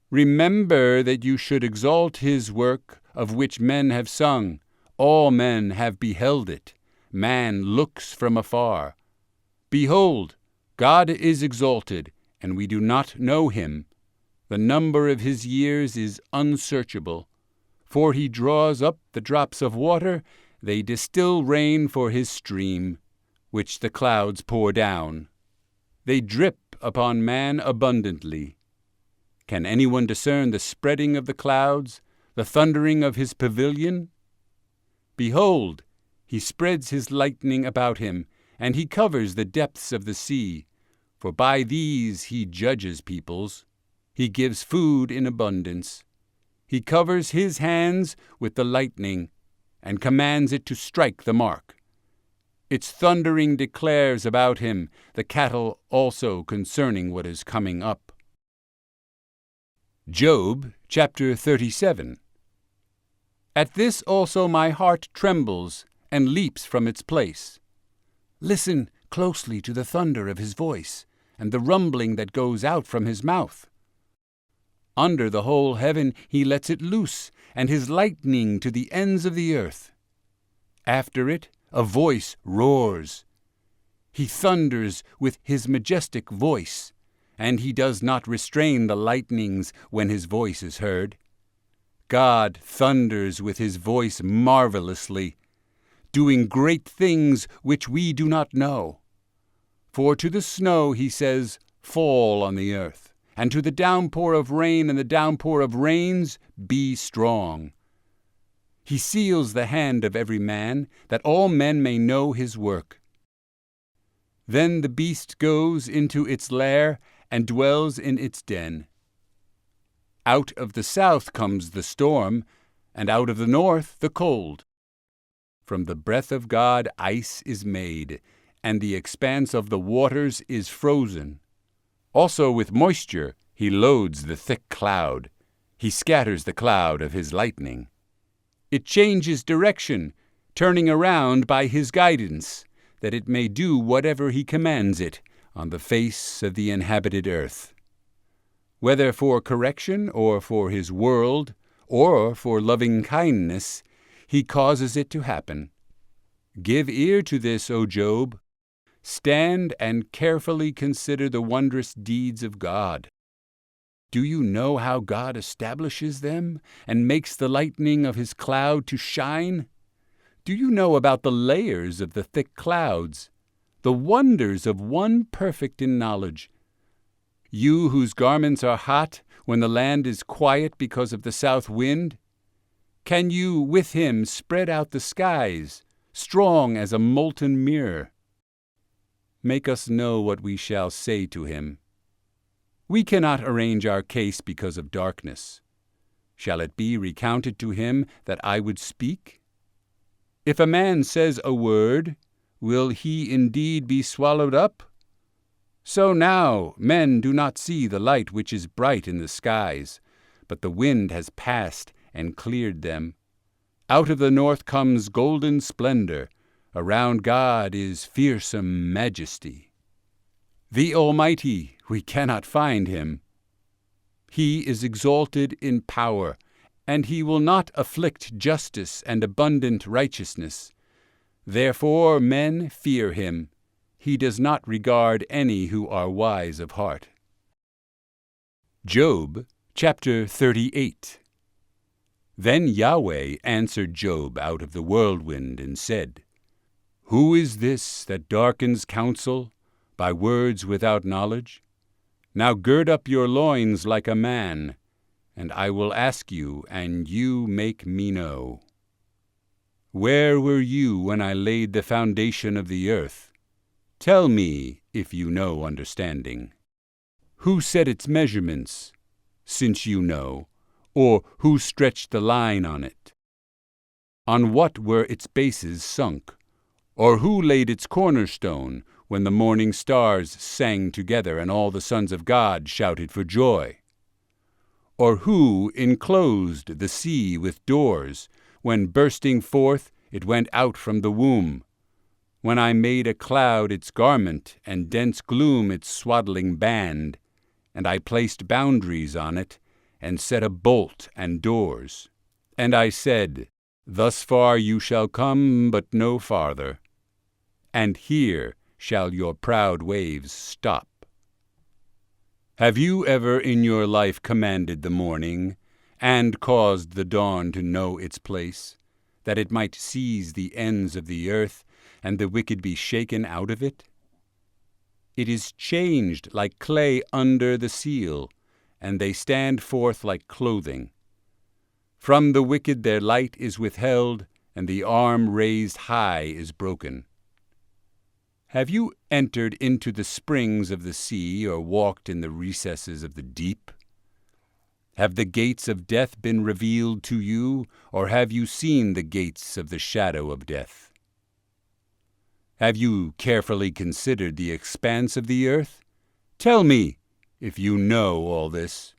Remember that you should exalt his work, of which men have sung. All men have beheld it. Man looks from afar. Behold, God is exalted, and we do not know him. The number of his years is unsearchable. For he draws up the drops of water, they distill rain for his stream, which the clouds pour down. They drip upon man abundantly. Can anyone discern the spreading of the clouds, the thundering of his pavilion? Behold, he spreads his lightning about him, and he covers the depths of the sea. For by these he judges peoples. He gives food in abundance. He covers his hands with the lightning, and commands it to strike the mark. Its thundering declares about him, the cattle also concerning what is coming up. Job chapter 37. At this also my heart trembles and leaps from its place. Listen closely to the thunder of his voice, and the rumbling that goes out from his mouth. Under the whole heaven he lets it loose, and his lightning to the ends of the earth. After it a voice roars. He thunders with his majestic voice, and he does not restrain the lightnings when his voice is heard. God thunders with his voice marvelously, doing great things which we do not know. For to the snow he says, Fall on the earth, and to the downpour of rain and the downpour of rains, Be strong. He seals the hand of every man, that all men may know his work. Then the beast goes into its lair and dwells in its den. Out of the south comes the storm, and out of the north the cold. From the breath of God ice is made, and the expanse of the waters is frozen. Also with moisture he loads the thick cloud. He scatters the cloud of his lightning. It changes direction, turning around by his guidance, that it may do whatever he commands it on the face of the inhabited earth. Whether for correction or for his world, or for loving kindness, he causes it to happen. Give ear to this, O Job. Stand and carefully consider the wondrous deeds of God. Do you know how God establishes them and makes the lightning of his cloud to shine? Do you know about the layers of the thick clouds, the wonders of one perfect in knowledge? You whose garments are hot when the land is quiet because of the south wind? Can you with him spread out the skies, strong as a molten mirror? Make us know what we shall say to him. We cannot arrange our case because of darkness. Shall it be recounted to him that I would speak? If a man says a word, will he indeed be swallowed up? So now men do not see the light which is bright in the skies, but the wind has passed and cleared them. Out of the north comes golden splendor. Around God is fearsome majesty. The Almighty, we cannot find him. He is exalted in power, and he will not afflict justice and abundant righteousness. Therefore men fear him. He does not regard any who are wise of heart. Job chapter 38. Then Yahweh answered Job out of the whirlwind and said, Who is this that darkens counsel by words without knowledge? Now gird up your loins like a man, and I will ask you, and you make me know. Where were you when I laid the foundation of the earth? Tell me, if you know understanding. Who set its measurements, since you know, or who stretched the line on it? On what were its bases sunk? Or who laid its cornerstone, when the morning stars sang together and all the sons of God shouted for joy? Or who enclosed the sea with doors, when bursting forth it went out from the womb? When I made a cloud its garment, and dense gloom its swaddling band, and I placed boundaries on it, and set a bolt and doors. And I said, Thus far you shall come, but no farther, and here shall your proud waves stop. Have you ever in your life commanded the morning, and caused the dawn to know its place, that it might seize the ends of the earth, and the wicked be shaken out of it? It is changed like clay under the seal, and they stand forth like clothing. From the wicked their light is withheld, and the arm raised high is broken. Have you entered into the springs of the sea, or walked in the recesses of the deep? Have the gates of death been revealed to you, or have you seen the gates of the shadow of death? Have you carefully considered the expanse of the earth? Tell me, if you know all this.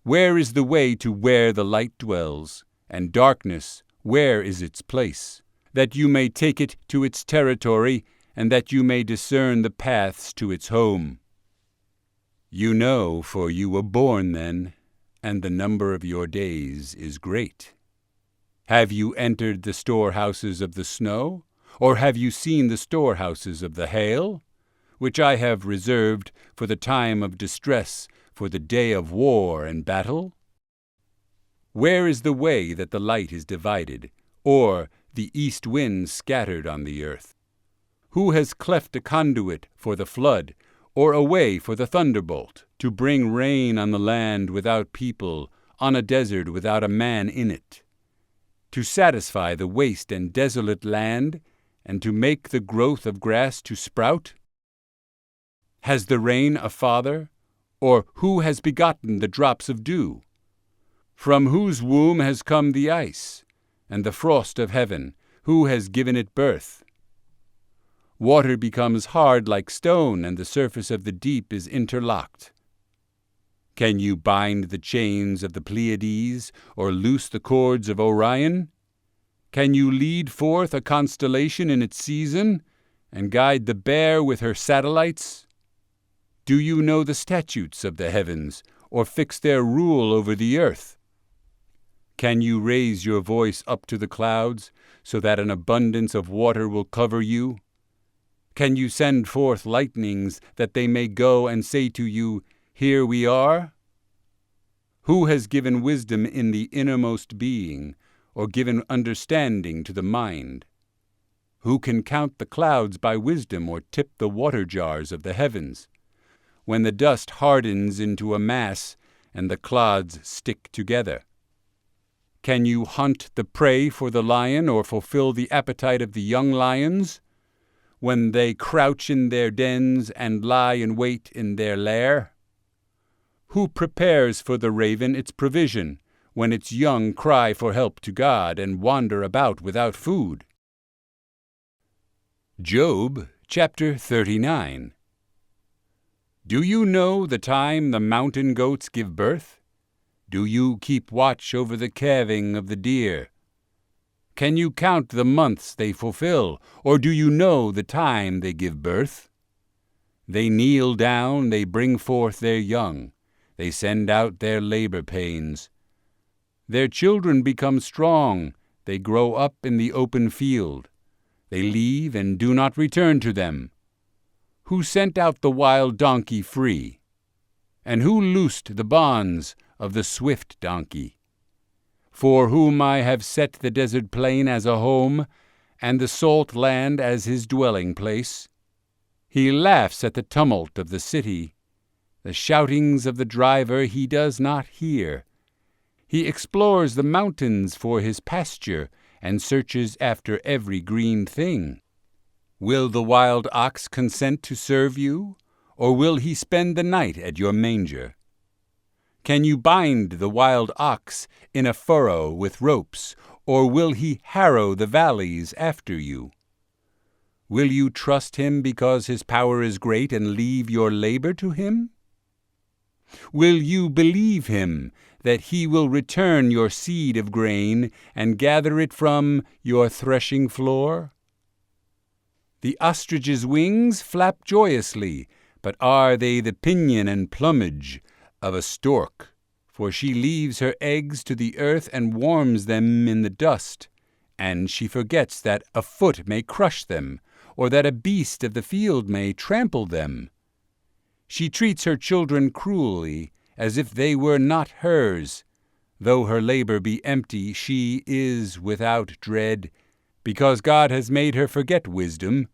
Where is the way to where the light dwells, and darkness, where is its place, that you may take it to its territory, and that you may discern the paths to its home? You know, for you were born then, and the number of your days is great. Have you entered the storehouses of the snow, or have you seen the storehouses of the hail, which I have reserved for the time of distress, for the day of war and battle? Where is the way that the light is divided, or the east wind scattered on the earth? Who has cleft a conduit for the flood, or a way for the thunderbolt, to bring rain on the land without people, on a desert without a man in it, to satisfy the waste and desolate land, and to make the growth of grass to sprout? Has the rain a father, or who has begotten the drops of dew? From whose womb has come the ice, and the frost of heaven, who has given it birth? Water becomes hard like stone, and the surface of the deep is interlocked. Can you bind the chains of the Pleiades, or loose the cords of Orion? Can you lead forth a constellation in its season, and guide the Bear with her satellites? Do you know the statutes of the heavens, or fix their rule over the earth? Can you raise your voice up to the clouds, so that an abundance of water will cover you? Can you send forth lightnings, that they may go and say to you, Here we are? Who has given wisdom in the innermost being, or given understanding to the mind? Who can count the clouds by wisdom, or tip the water jars of the heavens? When the dust hardens into a mass, and the clods stick together. Can you hunt the prey for the lion, or fulfill the appetite of the young lions? When they crouch in their dens and lie in wait in their lair? Who prepares for the raven its provision, when its young cry for help to God and wander about without food? Job chapter 39. Do you know the time the mountain goats give birth? Do you keep watch over the calving of the deer? Can you count the months they fulfill, or do you know the time they give birth? They kneel down, they bring forth their young, they send out their labor pains. Their children become strong, they grow up in the open field. They leave and do not return to them. Who sent out the wild donkey free? And who loosed the bonds of the swift donkey? For whom I have set the desert plain as a home, and the salt land as his dwelling place. He laughs at the tumult of the city. The shoutings of the driver he does not hear. He explores the mountains for his pasture, and searches after every green thing. Will the wild ox consent to serve you, or will he spend the night at your manger? Can you bind the wild ox in a furrow with ropes, or will he harrow the valleys after you? Will you trust him because his power is great and leave your labor to him? Will you believe him that he will return your seed of grain and gather it from your threshing floor? The ostrich's wings flap joyously, but are they the pinion and plumage of a stork? For she leaves her eggs to the earth and warms them in the dust, and she forgets that a foot may crush them, or that a beast of the field may trample them. She treats her children cruelly, as if they were not hers. Though her labor be empty, she is without dread, because God has made her forget wisdom,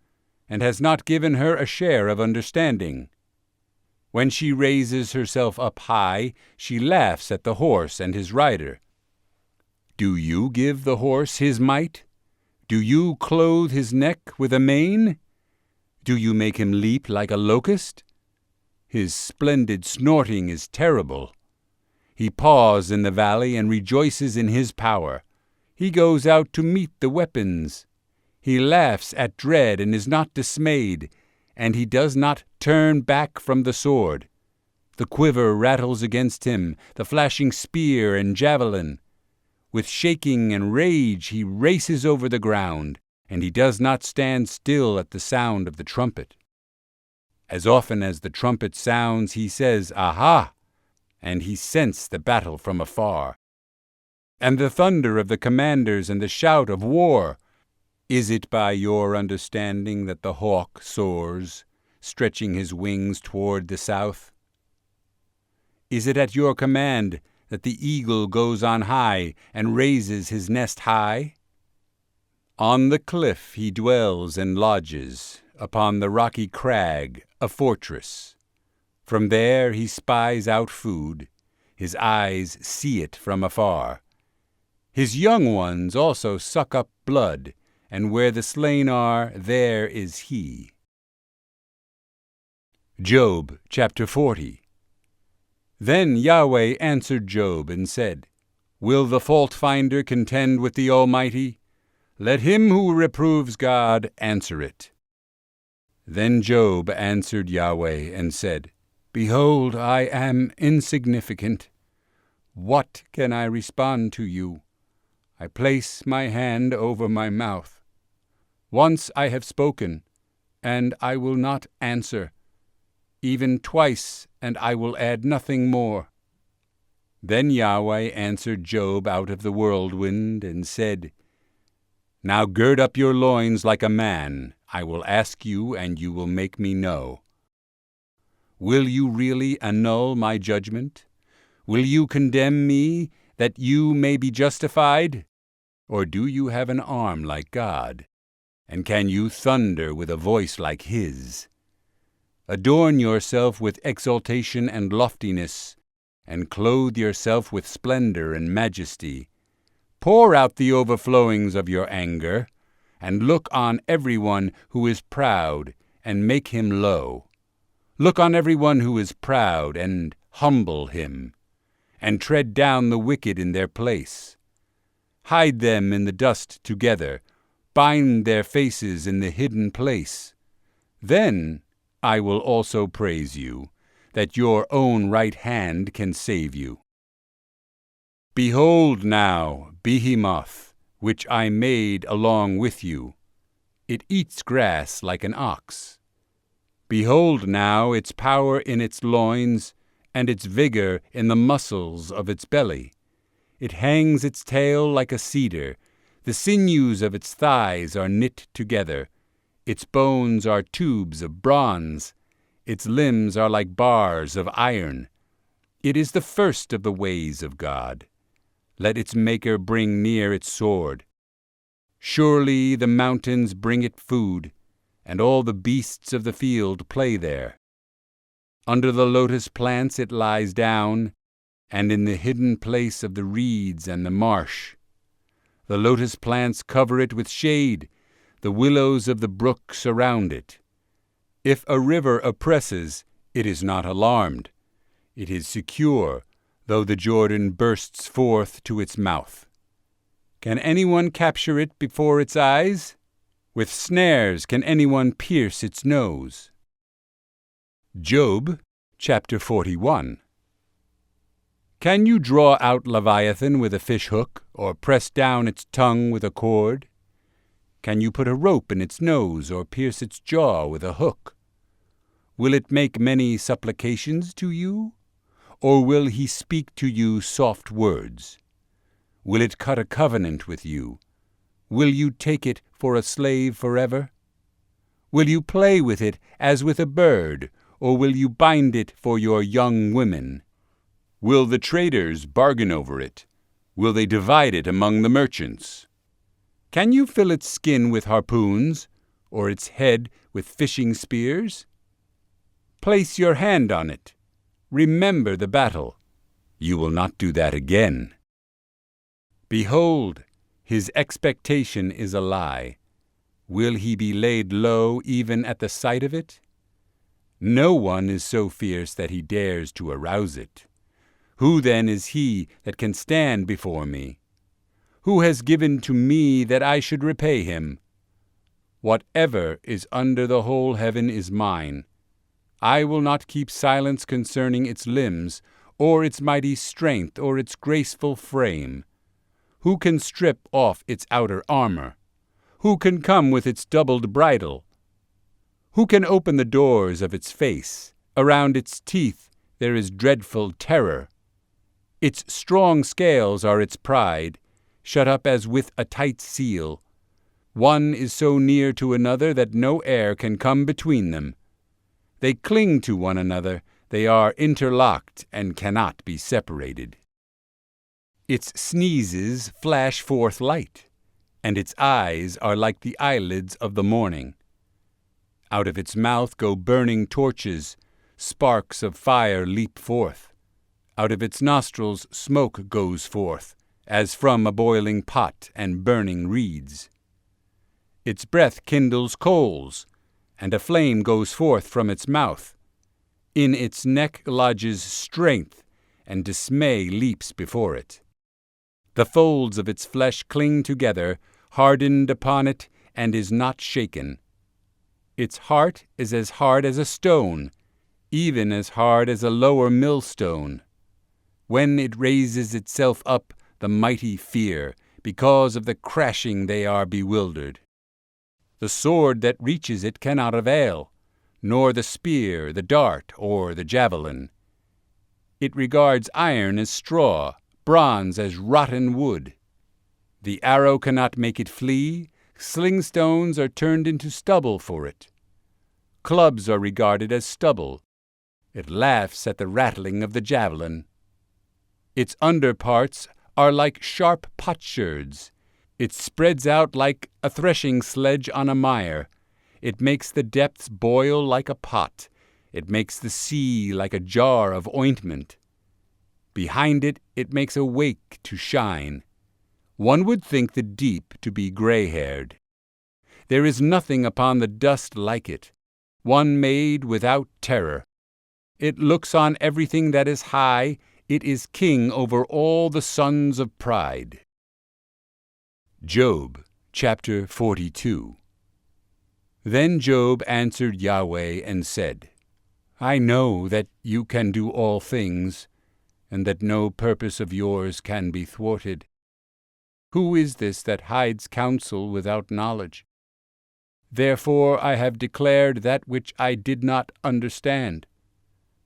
and has not given her a share of understanding. When she raises herself up high, she laughs at the horse and his rider. Do you give the horse his might? Do you clothe his neck with a mane? Do you make him leap like a locust? His splendid snorting is terrible. He paws in the valley and rejoices in his power. He goes out to meet the weapons. He laughs at dread and is not dismayed, and he does not turn back from the sword. The quiver rattles against him, the flashing spear and javelin. With shaking and rage he races over the ground, and he does not stand still at the sound of the trumpet. As often as the trumpet sounds, he says, "Aha!" and he scents the battle from afar. And the thunder of the commanders and the shout of war. Is it by your understanding that the hawk soars, stretching his wings toward the south? Is it at your command that the eagle goes on high and raises his nest high? On the cliff he dwells and lodges, upon the rocky crag a fortress. From there he spies out food, his eyes see it from afar. His young ones also suck up blood, and where the slain are, there is he. Job chapter 40. Then Yahweh answered Job and said, Will the fault-finder contend with the Almighty? Let him who reproves God answer it. Then Job answered Yahweh and said, Behold, I am insignificant. What can I respond to you? I place my hand over my mouth. Once I have spoken, and I will not answer, even twice, and I will add nothing more. Then Yahweh answered Job out of the whirlwind and said, Now gird up your loins like a man. I will ask you, and you will make me know. Will you really annul my judgment? Will you condemn me, that you may be justified? Or do you have an arm like God? And can you thunder with a voice like his? Adorn yourself with exaltation and loftiness, and clothe yourself with splendor and majesty. Pour out the overflowings of your anger, and look on everyone who is proud, and make him low. Look on everyone who is proud, and humble him, and tread down the wicked in their place. Hide them in the dust together, bind their faces in the hidden place. Then I will also praise you, that your own right hand can save you. Behold now, Behemoth, which I made along with you. It eats grass like an ox. Behold now its power in its loins, and its vigor in the muscles of its belly. It hangs its tail like a cedar. The sinews of its thighs are knit together. Its bones are tubes of bronze. Its limbs are like bars of iron. It is the first of the ways of God. Let its maker bring near its sword. Surely the mountains bring it food, and all the beasts of the field play there. Under the lotus plants it lies down, and in the hidden place of the reeds and the marsh. The lotus plants cover it with shade, the willows of the brook surround it. If a river oppresses, it is not alarmed. It is secure, though the Jordan bursts forth to its mouth. Can anyone capture it before its eyes? With snares can anyone pierce its nose. Job, chapter 41. Can you draw out Leviathan with a fish-hook, or press down its tongue with a cord? Can you put a rope in its nose, or pierce its jaw with a hook? Will it make many supplications to you? Or will he speak to you soft words? Will it cut a covenant with you? Will you take it for a slave forever? Will you play with it as with a bird, or will you bind it for your young women? Will the traders bargain over it? Will they divide it among the merchants? Can you fill its skin with harpoons, or its head with fishing spears? Place your hand on it. Remember the battle. You will not do that again. Behold, his expectation is a lie. Will he be laid low even at the sight of it? No one is so fierce that he dares to arouse it. Who then is he that can stand before me? Who has given to me that I should repay him? Whatever is under the whole heaven is mine. I will not keep silence concerning its limbs, or its mighty strength, or its graceful frame. Who can strip off its outer armor? Who can come with its doubled bridle? Who can open the doors of its face? Around its teeth there is dreadful terror. Its strong scales are its pride, shut up as with a tight seal. One is so near to another that no air can come between them. They cling to one another, they are interlocked and cannot be separated. Its sneezes flash forth light, and its eyes are like the eyelids of the morning. Out of its mouth go burning torches, sparks of fire leap forth. Out of its nostrils smoke goes forth, as from a boiling pot and burning reeds. Its breath kindles coals, and a flame goes forth from its mouth. In its neck lodges strength, and dismay leaps before it. The folds of its flesh cling together, hardened upon it, and is not shaken. Its heart is as hard as a stone, even as hard as a lower millstone. When it raises itself up, the mighty fear, because of the crashing they are bewildered. The sword that reaches it cannot avail, nor the spear, the dart, or the javelin. It regards iron as straw, bronze as rotten wood. The arrow cannot make it flee, sling stones are turned into stubble for it. Clubs are regarded as stubble. It laughs at the rattling of the javelin. Its under parts are like sharp potsherds. It spreads out like a threshing sledge on a mire. It makes the depths boil like a pot. It makes the sea like a jar of ointment. Behind it, it makes a wake to shine. One would think the deep to be gray-haired. There is nothing upon the dust like it, one made without terror. It looks on everything that is high. It is king over all the sons of pride. Job, chapter 42. Then Job answered Yahweh and said, I know that you can do all things, and that no purpose of yours can be thwarted. Who is this that hides counsel without knowledge? Therefore I have declared that which I did not understand,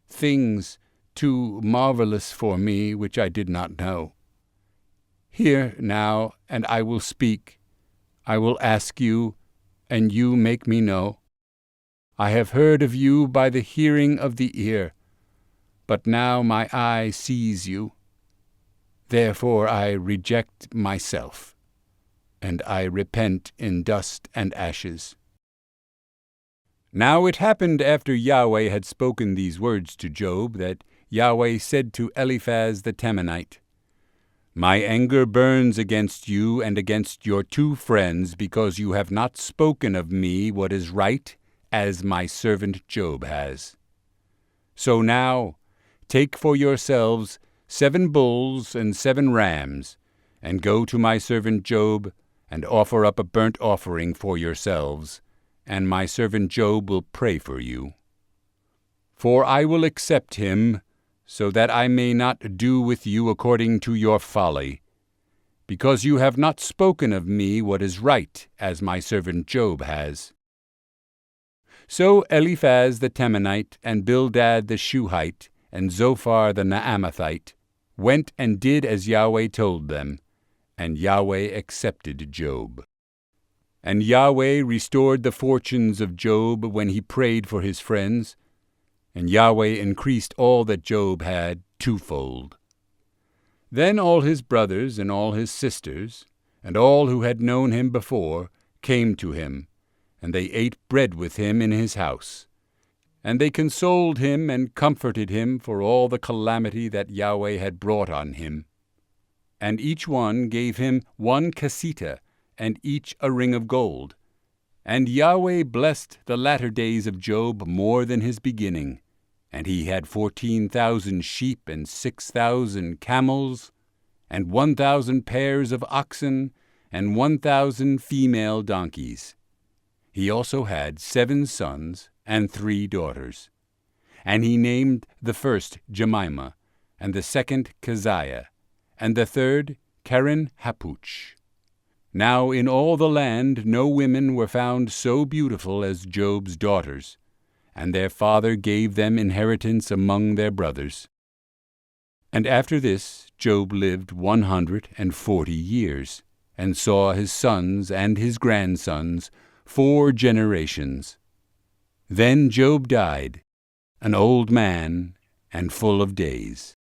things too marvelous for me which I did not know. Hear now, and I will speak. I will ask you, and you make me know. I have heard of you by the hearing of the ear, but now my eye sees you. Therefore I reject myself, and I repent in dust and ashes. Now it happened after Yahweh had spoken these words to Job, that Yahweh said to Eliphaz the Temanite, My anger burns against you and against your 2 friends, because you have not spoken of me what is right, as my servant Job has. So now, take for yourselves 7 bulls and 7 rams, and go to my servant Job, and offer up a burnt offering for yourselves, and my servant Job will pray for you. For I will accept him, so that I may not do with you according to your folly, because you have not spoken of me what is right, as my servant Job has." So Eliphaz the Temanite, and Bildad the Shuhite, and Zophar the Naamathite went and did as Yahweh told them, and Yahweh accepted Job. And Yahweh restored the fortunes of Job when he prayed for his friends, and Yahweh increased all that Job had twofold. Then all his brothers and all his sisters, and all who had known him before, came to him, and they ate bread with him in his house. And they consoled him and comforted him for all the calamity that Yahweh had brought on him. And each one gave him 1 casita, and each a ring of gold. And Yahweh blessed the latter days of Job more than his beginning. And he had 14,000 sheep, and 6,000 camels, and 1,000 pairs of oxen, and 1,000 female donkeys. He also had 7 sons and 3 daughters. And he named the first Jemimah, and the second Keziah, and the third Keren Happuch. Now in all the land no women were found so beautiful as Job's daughters, and their father gave them inheritance among their brothers. And after this Job lived 140 years, and saw his sons and his grandsons 4 generations. Then Job died, an old man and full of days.